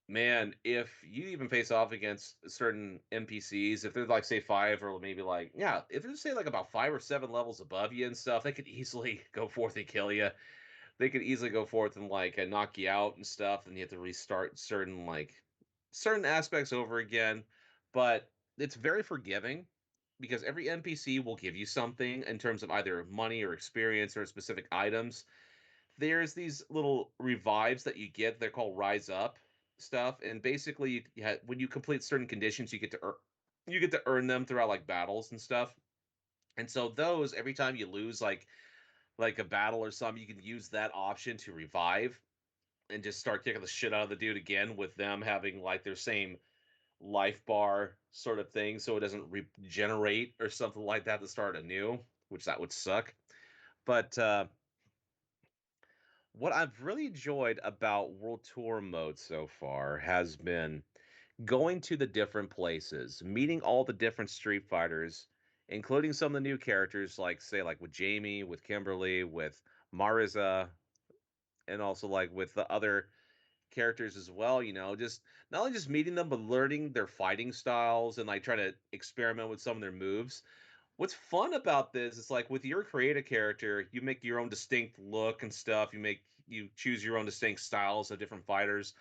Man, if you even face off against certain NPCs, if they're like say five or maybe like yeah, if they're say like about 5 or 7 levels above you and stuff, they could easily go forth and kill you. They could easily go forth and like knock you out and stuff, and you have to restart certain aspects over again. But it's very forgiving because every NPC will give you something in terms of either money or experience or specific items. There's these little revives that you get. They're called Rise Up stuff, and basically, when you complete certain conditions, you get to earn them throughout like battles and stuff. And so those every time you lose like a battle or something, you can use that option to revive and just start kicking the shit out of the dude again with them having like their same life bar sort of thing, so it doesn't regenerate or something like that to start anew, which that would suck. But what I've really enjoyed about World Tour mode so far has been going to the different places, meeting all the different Street Fighters, including some of the new characters, like say like with Jamie, with Kimberly, with Mariza, and also like with the other characters as well. Just not only just meeting them, but learning their fighting styles and like trying to experiment with some of their moves. What's fun about this is like with your creative character, you make your own distinct look and stuff. You choose your own distinct styles of different fighters,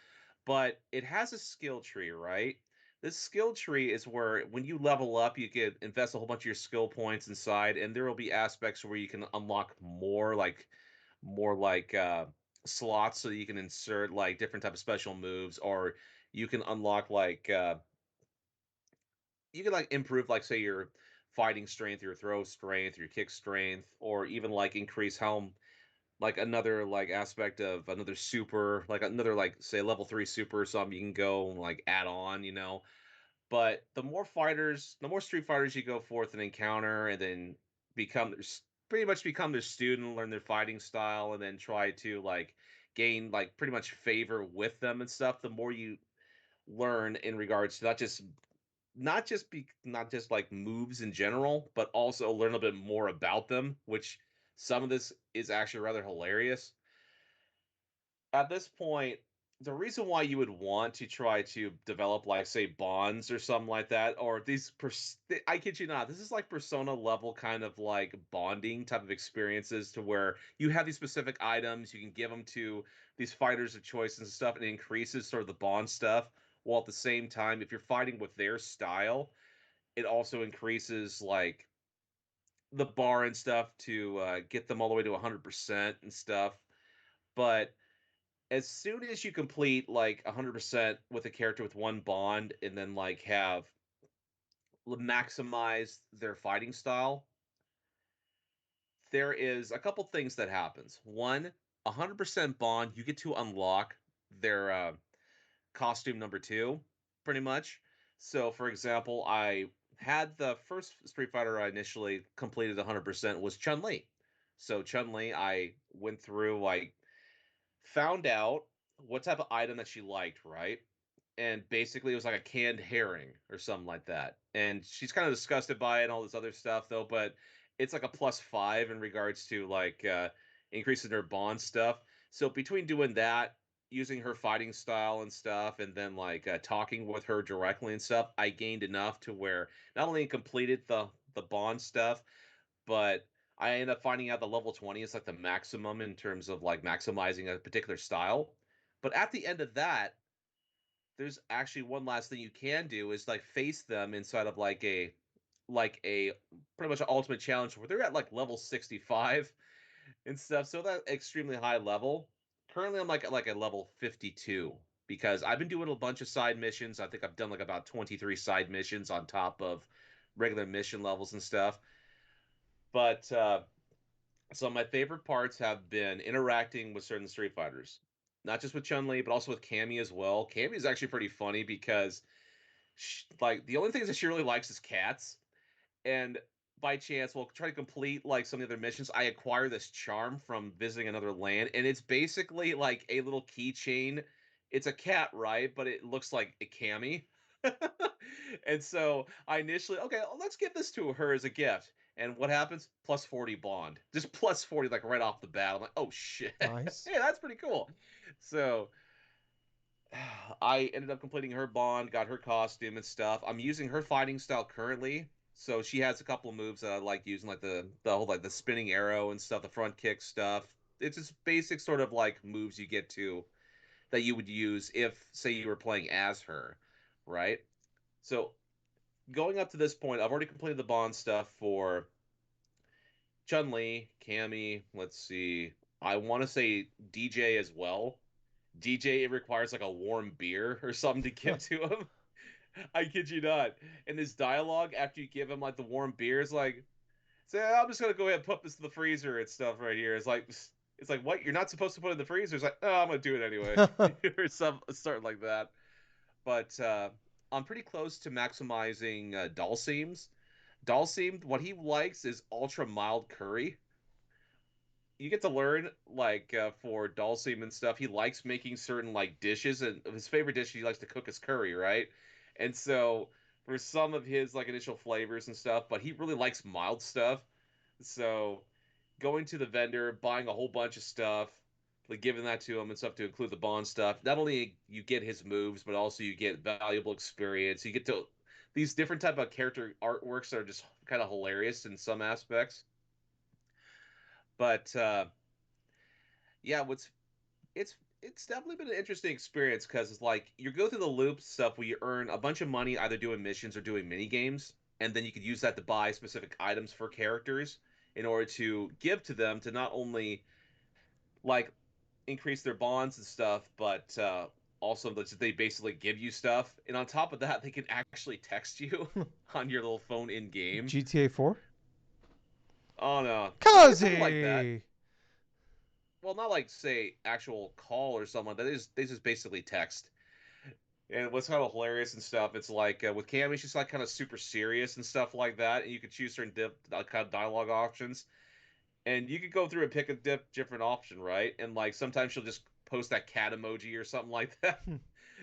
but it has a skill tree, right? This skill tree is where when you level up, you get invest a whole bunch of your skill points inside, and there will be aspects where you can unlock more like slots so you can insert like different type of special moves, or you can unlock you can like improve like say your fighting strength, your throw strength, your kick strength, or even like increase how like another like aspect of another super, like another like say level 3 super or something you can go and like add on. But the more Street Fighters you go forth and encounter, and then pretty much become their student, learn their fighting style, and then try to like gain like pretty much favor with them and stuff. The more you learn in regards to not just like moves in general, but also learn a little bit more about them, which some of this is actually rather hilarious. At this point, the reason why you would want to try to develop like say bonds or something like that, or I kid you not, this is like persona level kind of like bonding type of experiences, to where you have these specific items you can give them to these fighters of choice and stuff, and it increases sort of the bond stuff, while at the same time if you're fighting with their style, it also increases like the bar and stuff to get them all the way to 100% and stuff. But as soon as you complete like 100% with a character with one bond, and then like have maximize their fighting style, there is a couple things that happens. One, 100% bond, you get to unlock their costume number two, pretty much. So, for example, I had the first Street Fighter I initially completed 100% was Chun Li. So Chun Li, I went through like found out what type of item that she liked, right? And basically it was like a canned herring or something like that. And she's kind of disgusted by it and all this other stuff though, but it's like a +5 in regards to like increasing her bond stuff. So between doing that, using her fighting style and stuff, and then like talking with her directly and stuff, I gained enough to where not only completed the bond stuff, but I ended up finding out the level 20 is like the maximum in terms of like maximizing a particular style. But at the end of that, there's actually one last thing you can do is like face them inside of like a pretty much an ultimate challenge where they're at like level 65 and stuff. So that extremely high level. Currently I'm like at like a level 52 because I've been doing a bunch of side missions. I think I've done like about 23 side missions on top of regular mission levels and stuff. But so my favorite parts have been interacting with certain Street Fighters. Not just with Chun-Li, but also with Cammy as well. Cammy is actually pretty funny because like the only things that she really likes is cats, and by chance we'll try to complete like some of the other missions. I acquire this charm from visiting another land, and it's basically like a little keychain. It's a cat, right? But it looks like a cami. And so I initially, okay, let's give this to her as a gift. And what happens? Plus 40 bond. Just plus 40, like right off the bat. I'm like, oh shit. Nice. Hey, that's pretty cool. So I ended up completing her bond, got her costume and stuff. I'm using her fighting style currently. So she has a couple of moves that I like using, like the whole like the spinning arrow and stuff, the front kick stuff. It's just basic sort of like moves you get to that you would use if, say, you were playing as her, right? So going up to this point, I've already completed the bond stuff for Chun Li, Cammy. Let's see, I want to say DJ as well. DJ, it requires like a warm beer or something to give to him. I kid you not. And this dialogue after you give him like the warm beer is like, say, I'm just gonna go ahead and put this in the freezer and stuff right here. It's like what? You're not supposed to put it in the freezer. It's like, oh, I'm gonna do it anyway, or something like that. But I'm pretty close to maximizing Dalsim's. Dalsim, what he likes is ultra mild curry. You get to learn like for Dalsim and stuff, he likes making certain like dishes, and his favorite dish he likes to cook is curry, right? And so for some of his like initial flavors and stuff, but he really likes mild stuff. So going to the vendor, buying a whole bunch of stuff, like giving that to him and stuff to include the bond stuff. Not only you get his moves, but also you get valuable experience. You get to these different type of character artworks that are just kind of hilarious in some aspects. But yeah, it's definitely been an interesting experience because it's like you go through the loop stuff where you earn a bunch of money either doing missions or doing mini games, and then you could use that to buy specific items for characters in order to give to them to not only like increase their bonds and stuff, but also that they basically give you stuff, and on top of that, they can actually text you on your little phone in game. GTA 4? Oh no, I guess something like that. Kazi! Well, not like say actual call or something like that. They just basically text. And what's kind of hilarious and stuff, it's like with Cammy, she's like kind of super serious and stuff like that, and you could choose certain kind of dialogue options, and you could go through and pick a different option, right? And like sometimes she'll just post that cat emoji or something like that,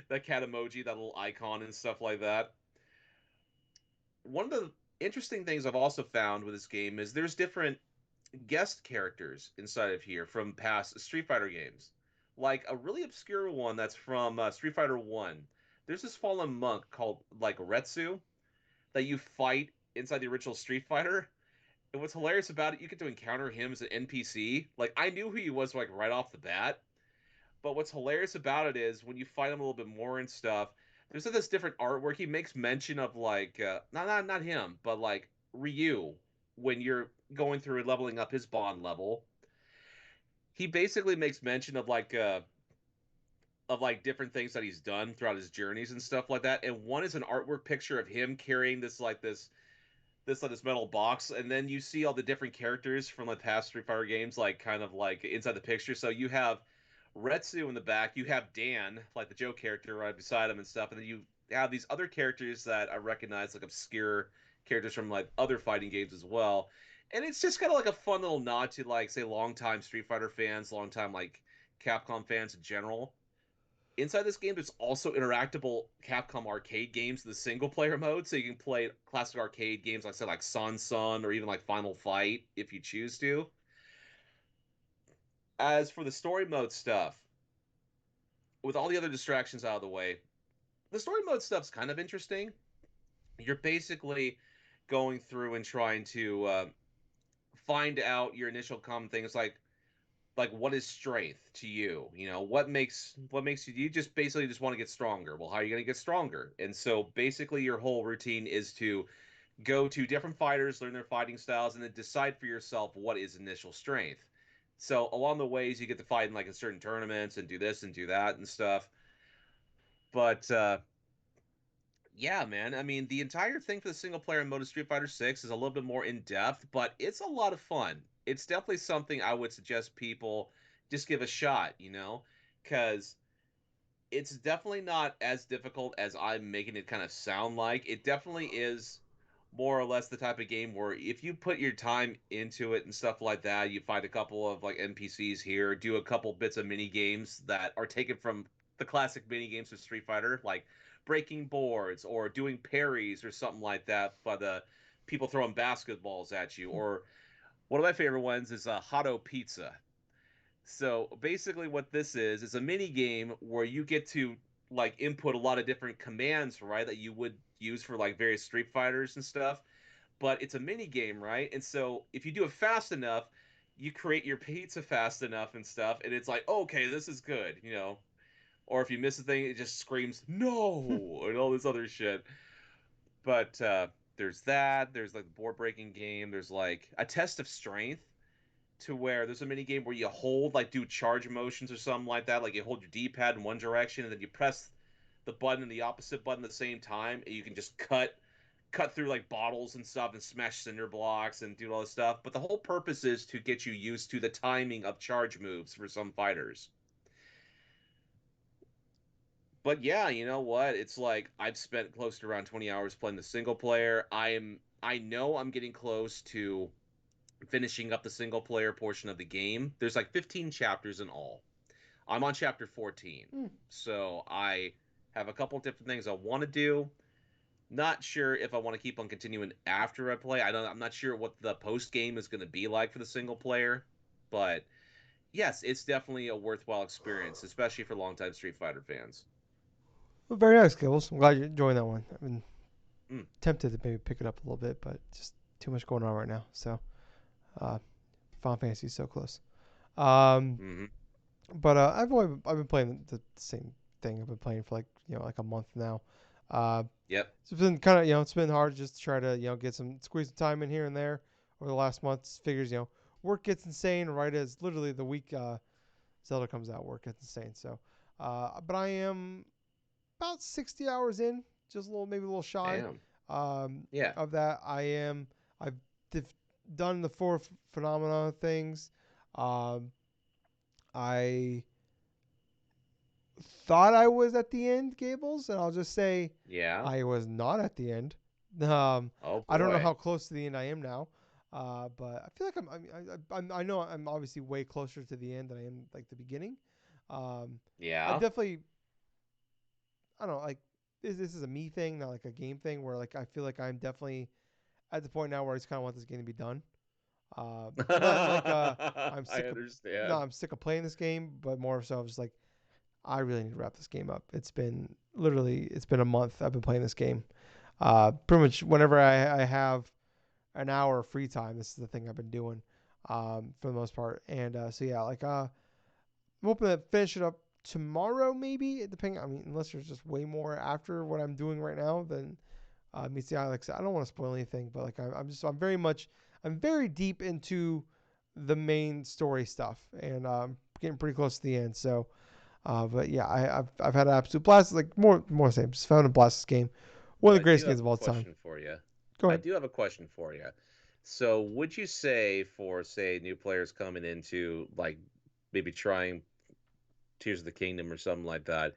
that cat emoji, that little icon and stuff like that. One of the interesting things I've also found with this game is there's different guest characters inside of here from past Street Fighter games. Like a really obscure one that's from Street Fighter 1. There's this fallen monk called like Retsu that you fight inside the original Street Fighter. And what's hilarious about it, you get to encounter him as an NPC. Like I knew who he was like right off the bat, but what's hilarious about it is when you fight him a little bit more and stuff, there's like this different artwork. He makes mention of like not him, but like Ryu when you're going through and leveling up his bond level. He basically makes mention of like different things that he's done throughout his journeys and stuff like that. And one is an artwork picture of him carrying this metal box, and then you see all the different characters from the past Street Fighter games, like kind of like inside the picture. So you have Retsu in the back, you have Dan, like the Joe character, right beside him and stuff, and then you have these other characters that I recognize, like obscure characters from like other fighting games as well. And it's just kind of like a fun little nod to like say longtime Street Fighter fans, longtime like Capcom fans in general. Inside this game, there's also interactable Capcom arcade games in the single player mode, so you can play classic arcade games, like I said, like Son or even like Final Fight if you choose to. As for the story mode stuff, with all the other distractions out of the way, the story mode stuff's kind of interesting. You're basically going through and trying to find out your initial common things like like what is strength to you? You know, what makes you just basically just want to get stronger. Well, how are you going to get stronger? And so basically your whole routine is to go to different fighters, learn their fighting styles, and then decide for yourself what is initial strength. So along the ways you get to fight in like in certain tournaments and do this and do that and stuff. But yeah, man. I mean, the entire thing for the single player in Mode of Street Fighter 6 is a little bit more in depth, but it's a lot of fun. It's definitely something I would suggest people just give a shot, you know? Cuz it's definitely not as difficult as I'm making it kind of sound like. It definitely is more or less the type of game where if you put your time into it and stuff like that, you find a couple of like NPCs here, do a couple bits of mini games that are taken from the classic mini games of Street Fighter, like breaking boards or doing parries or something like that, but people throwing basketballs at you. Or one of my favorite ones is Hotto Pizza. So basically, what this is a mini game where you get to like input a lot of different commands, right, that you would use for like various Street Fighters and stuff. But it's a mini game, right? And so if you do it fast enough, you create your pizza fast enough and stuff, and it's like, okay, this is good, you know. Or if you miss a thing, it just screams no and all this other shit. But there's that. There's like the board breaking game. There's like a test of strength to where there's a mini game where you hold like do charge motions or something like that. Like you hold your D-pad in one direction and then you press the button and the opposite button at the same time, and you can just cut through like bottles and stuff and smash cinder blocks and do all this stuff. But the whole purpose is to get you used to the timing of charge moves for some fighters. But yeah, you know what? It's like I've spent close to around 20 hours playing the single player. I know I'm getting close to finishing up the single player portion of the game. There's like 15 chapters in all. I'm on chapter 14. Hmm. So I have a couple different things I want to do. Not sure if I want to keep on continuing after I play. I'm not sure what the post game is going to be like for the single player, but yes, it's definitely a worthwhile experience, especially for longtime Street Fighter fans. Well, very nice, Gables. I'm glad you're enjoying that one. I've been Mm, tempted to maybe pick it up a little bit, but just too much going on right now. So, uh, Final Fantasy is so close. Um, hmm but I've been playing the same thing. I've been playing for like like a month now. Uh, Yep. so it's been kind of it's been hard just to try to get some squeeze some time in here and there over the last month. Figures work gets insane right as literally the week Zelda comes out. Work gets insane. So, but I am about 60 hours in, just maybe a little shy Damn. um, Yeah. of that. I've done the four phenomena things. Um, I thought I was at the end, Gables, and I'll just say Yeah. I was not at the end. Um, Oh I don't know boy. how close to the end I am now, but I feel like I know I'm obviously way closer to the end than I am like the beginning. I Yeah. definitely I don't know like this is a me thing, not like a game thing, where like I feel like I'm definitely at the point now where I just kind of want this game to be done. Not like I'm I sick of no, understand. I'm sick of playing this game, but more so I'm just like I really need to wrap this game up. It's been a month I've been playing this game. Pretty much whenever I have an hour of free time, this is the thing I've been doing for the most part. And so yeah, like I'm hoping to finish it up tomorrow, maybe. Depending, I mean, unless there's just way more after what I'm doing right now, then meets the eye. Like I said, I don't want to spoil anything, but like I'm very deep into the main story stuff, and getting pretty close to the end. So, but yeah, I've had an absolute blast. Like more same, just found a blast this game. One So of the I do greatest have games a of all time. question for you. Go I ahead. do have a question for you. So would you say for say new players coming into like maybe trying Tears of the Kingdom or something like that,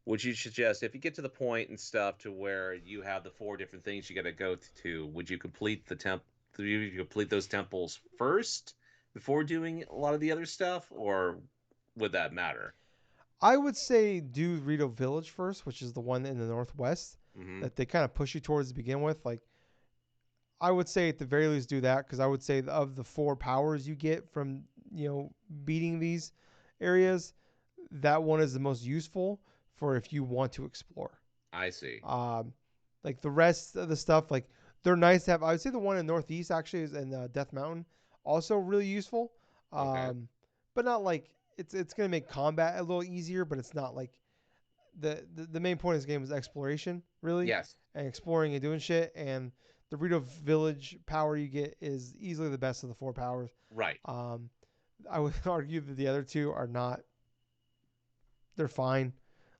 would you suggest if you get to the point and stuff to where you have the four different things you got to go to, would you complete the you complete those temples first before doing a lot of the other stuff, or would that matter? I would say do Rito Village first, which is the one in the northwest Mm-hmm. that they kind of push you towards to begin with. Like I would say at the very least do that because I would say of the four powers you get from beating these areas, that one is the most useful for if you want to explore. I see. Um, like the rest of the stuff, like they're nice to have. I would say the one in Northeast actually is in Death Mountain, also really useful. Okay. Um, but not like it's gonna make combat a little easier, but it's not like the main point of this game is exploration, really, Yes. and exploring and doing shit. And the Rito Village power you get is easily the best of the four powers. Right. Um, I would argue that the other two are not. They're fine,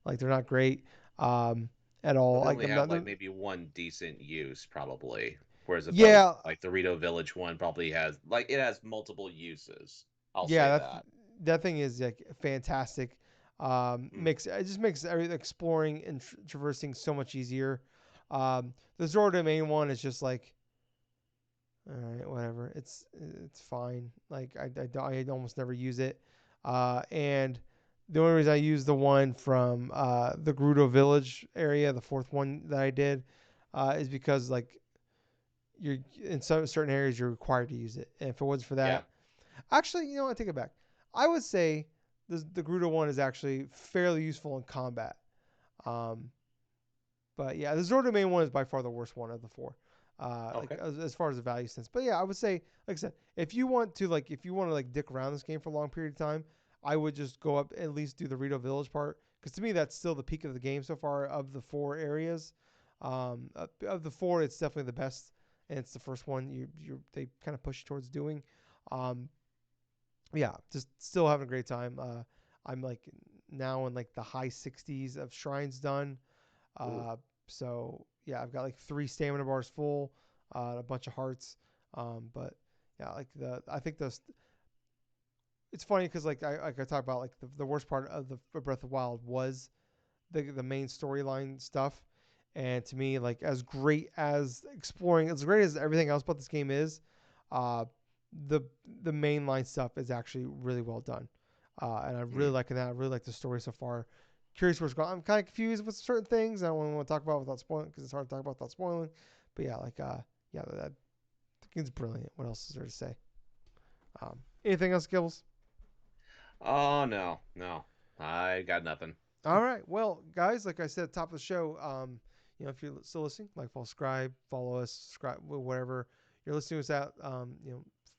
like they're not great at all. But they Like only I'm have not. like maybe one decent use probably. Whereas opposed Yeah, like the Rito Village one probably has like it has multiple uses. I'll say yeah. that. That thing is like fantastic. Mm. Makes it just makes everything exploring and traversing so much easier. The Zora domain one is just like all right, whatever. It's fine. Like I almost never use it. And the only reason I use the one from the Gerudo Village area, the fourth one that I did, is because like you're in some certain areas you're required to use it. And if it wasn't for Yeah. that, actually, you know what? I take it back. I would say the Gerudo one is actually fairly useful in combat. Um, but yeah, the Zord domain one is by far the worst one of the four. Like Okay. as far as the value sense. But yeah, I would say, like I said, if you want to dick around this game for a long period of time, I would just go up at least do the Rito Village part because to me that's still the peak of the game so far of the four areas. Of the four, it's definitely the best, and it's the first one they kind of push you towards doing. Um, yeah, just still having a great time. I'm like now in like the high 60s of shrines done. Ooh. Uh, so yeah, I've got like 3 stamina bars full, a bunch of hearts. But yeah, like I think it's funny because like I talk about like the worst part of the Breath of the Wild was the main storyline stuff. And to me, like as great as exploring, as great as everything else about this game is, uh, the the mainline stuff is actually really well done. And I really Mm. like that. I really like the story so far. Curious where it's going. I'm kind of confused with certain things. I don't want to talk about without spoiling because it's hard to talk about without spoiling. But yeah, like yeah, that the game's brilliant. What else is there to say? Anything else, Gibbles? Oh no, no. I got nothing. All right. Well, guys, like I said at the top of the show, if you're still listening, like, subscribe, follow us, subscribe, whatever you're listening to us at,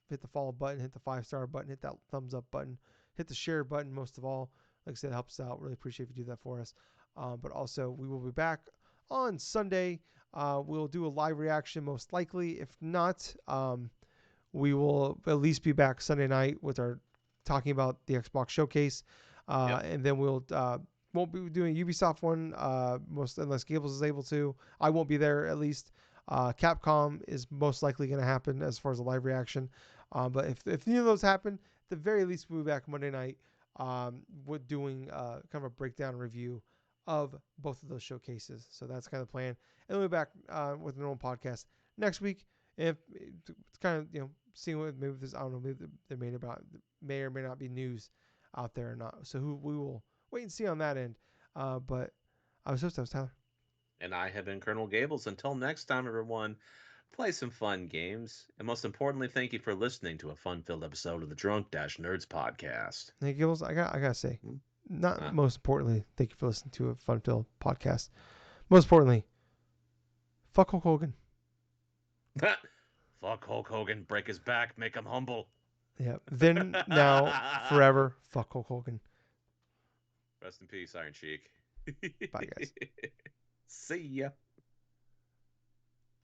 hit the follow button, hit the 5-star button, hit that thumbs up button, hit the share button. Most of all, like I said, it helps us out. Really appreciate if you do that for us. But also, we will be back on Sunday. We'll do a live reaction, most likely. If not, we will at least be back Sunday night with our talking about the Xbox showcase, Yep. and then we'll won't be doing Ubisoft one most unless Gables is able to. I won't be there at least. Capcom is most likely going to happen as far as a live reaction, but if any of those happen, at the very least we'll be back Monday night with doing kind of a breakdown review of both of those showcases. So that's kind of the plan, and we'll be back with a normal podcast next week. If it's kind of seeing what maybe this I don't know maybe there may or may not be news out there or not. So we will wait and see on that end. But I was host, I was Tyler. And I have been Colonel Gables. Until next time, everyone, play some fun games. And most importantly, thank you for listening to a fun-filled episode of the Drunk-Nerds podcast. Hey Gills, I gotta say, Hmm? not Huh? most importantly, thank you for listening to a fun-filled podcast. Most importantly, fuck Hulk Hogan. Fuck Hulk Hogan, break his back, make him humble. Yeah. Then now forever, fuck Hulk Hogan. Rest in peace, Iron Cheek. Bye guys. See ya.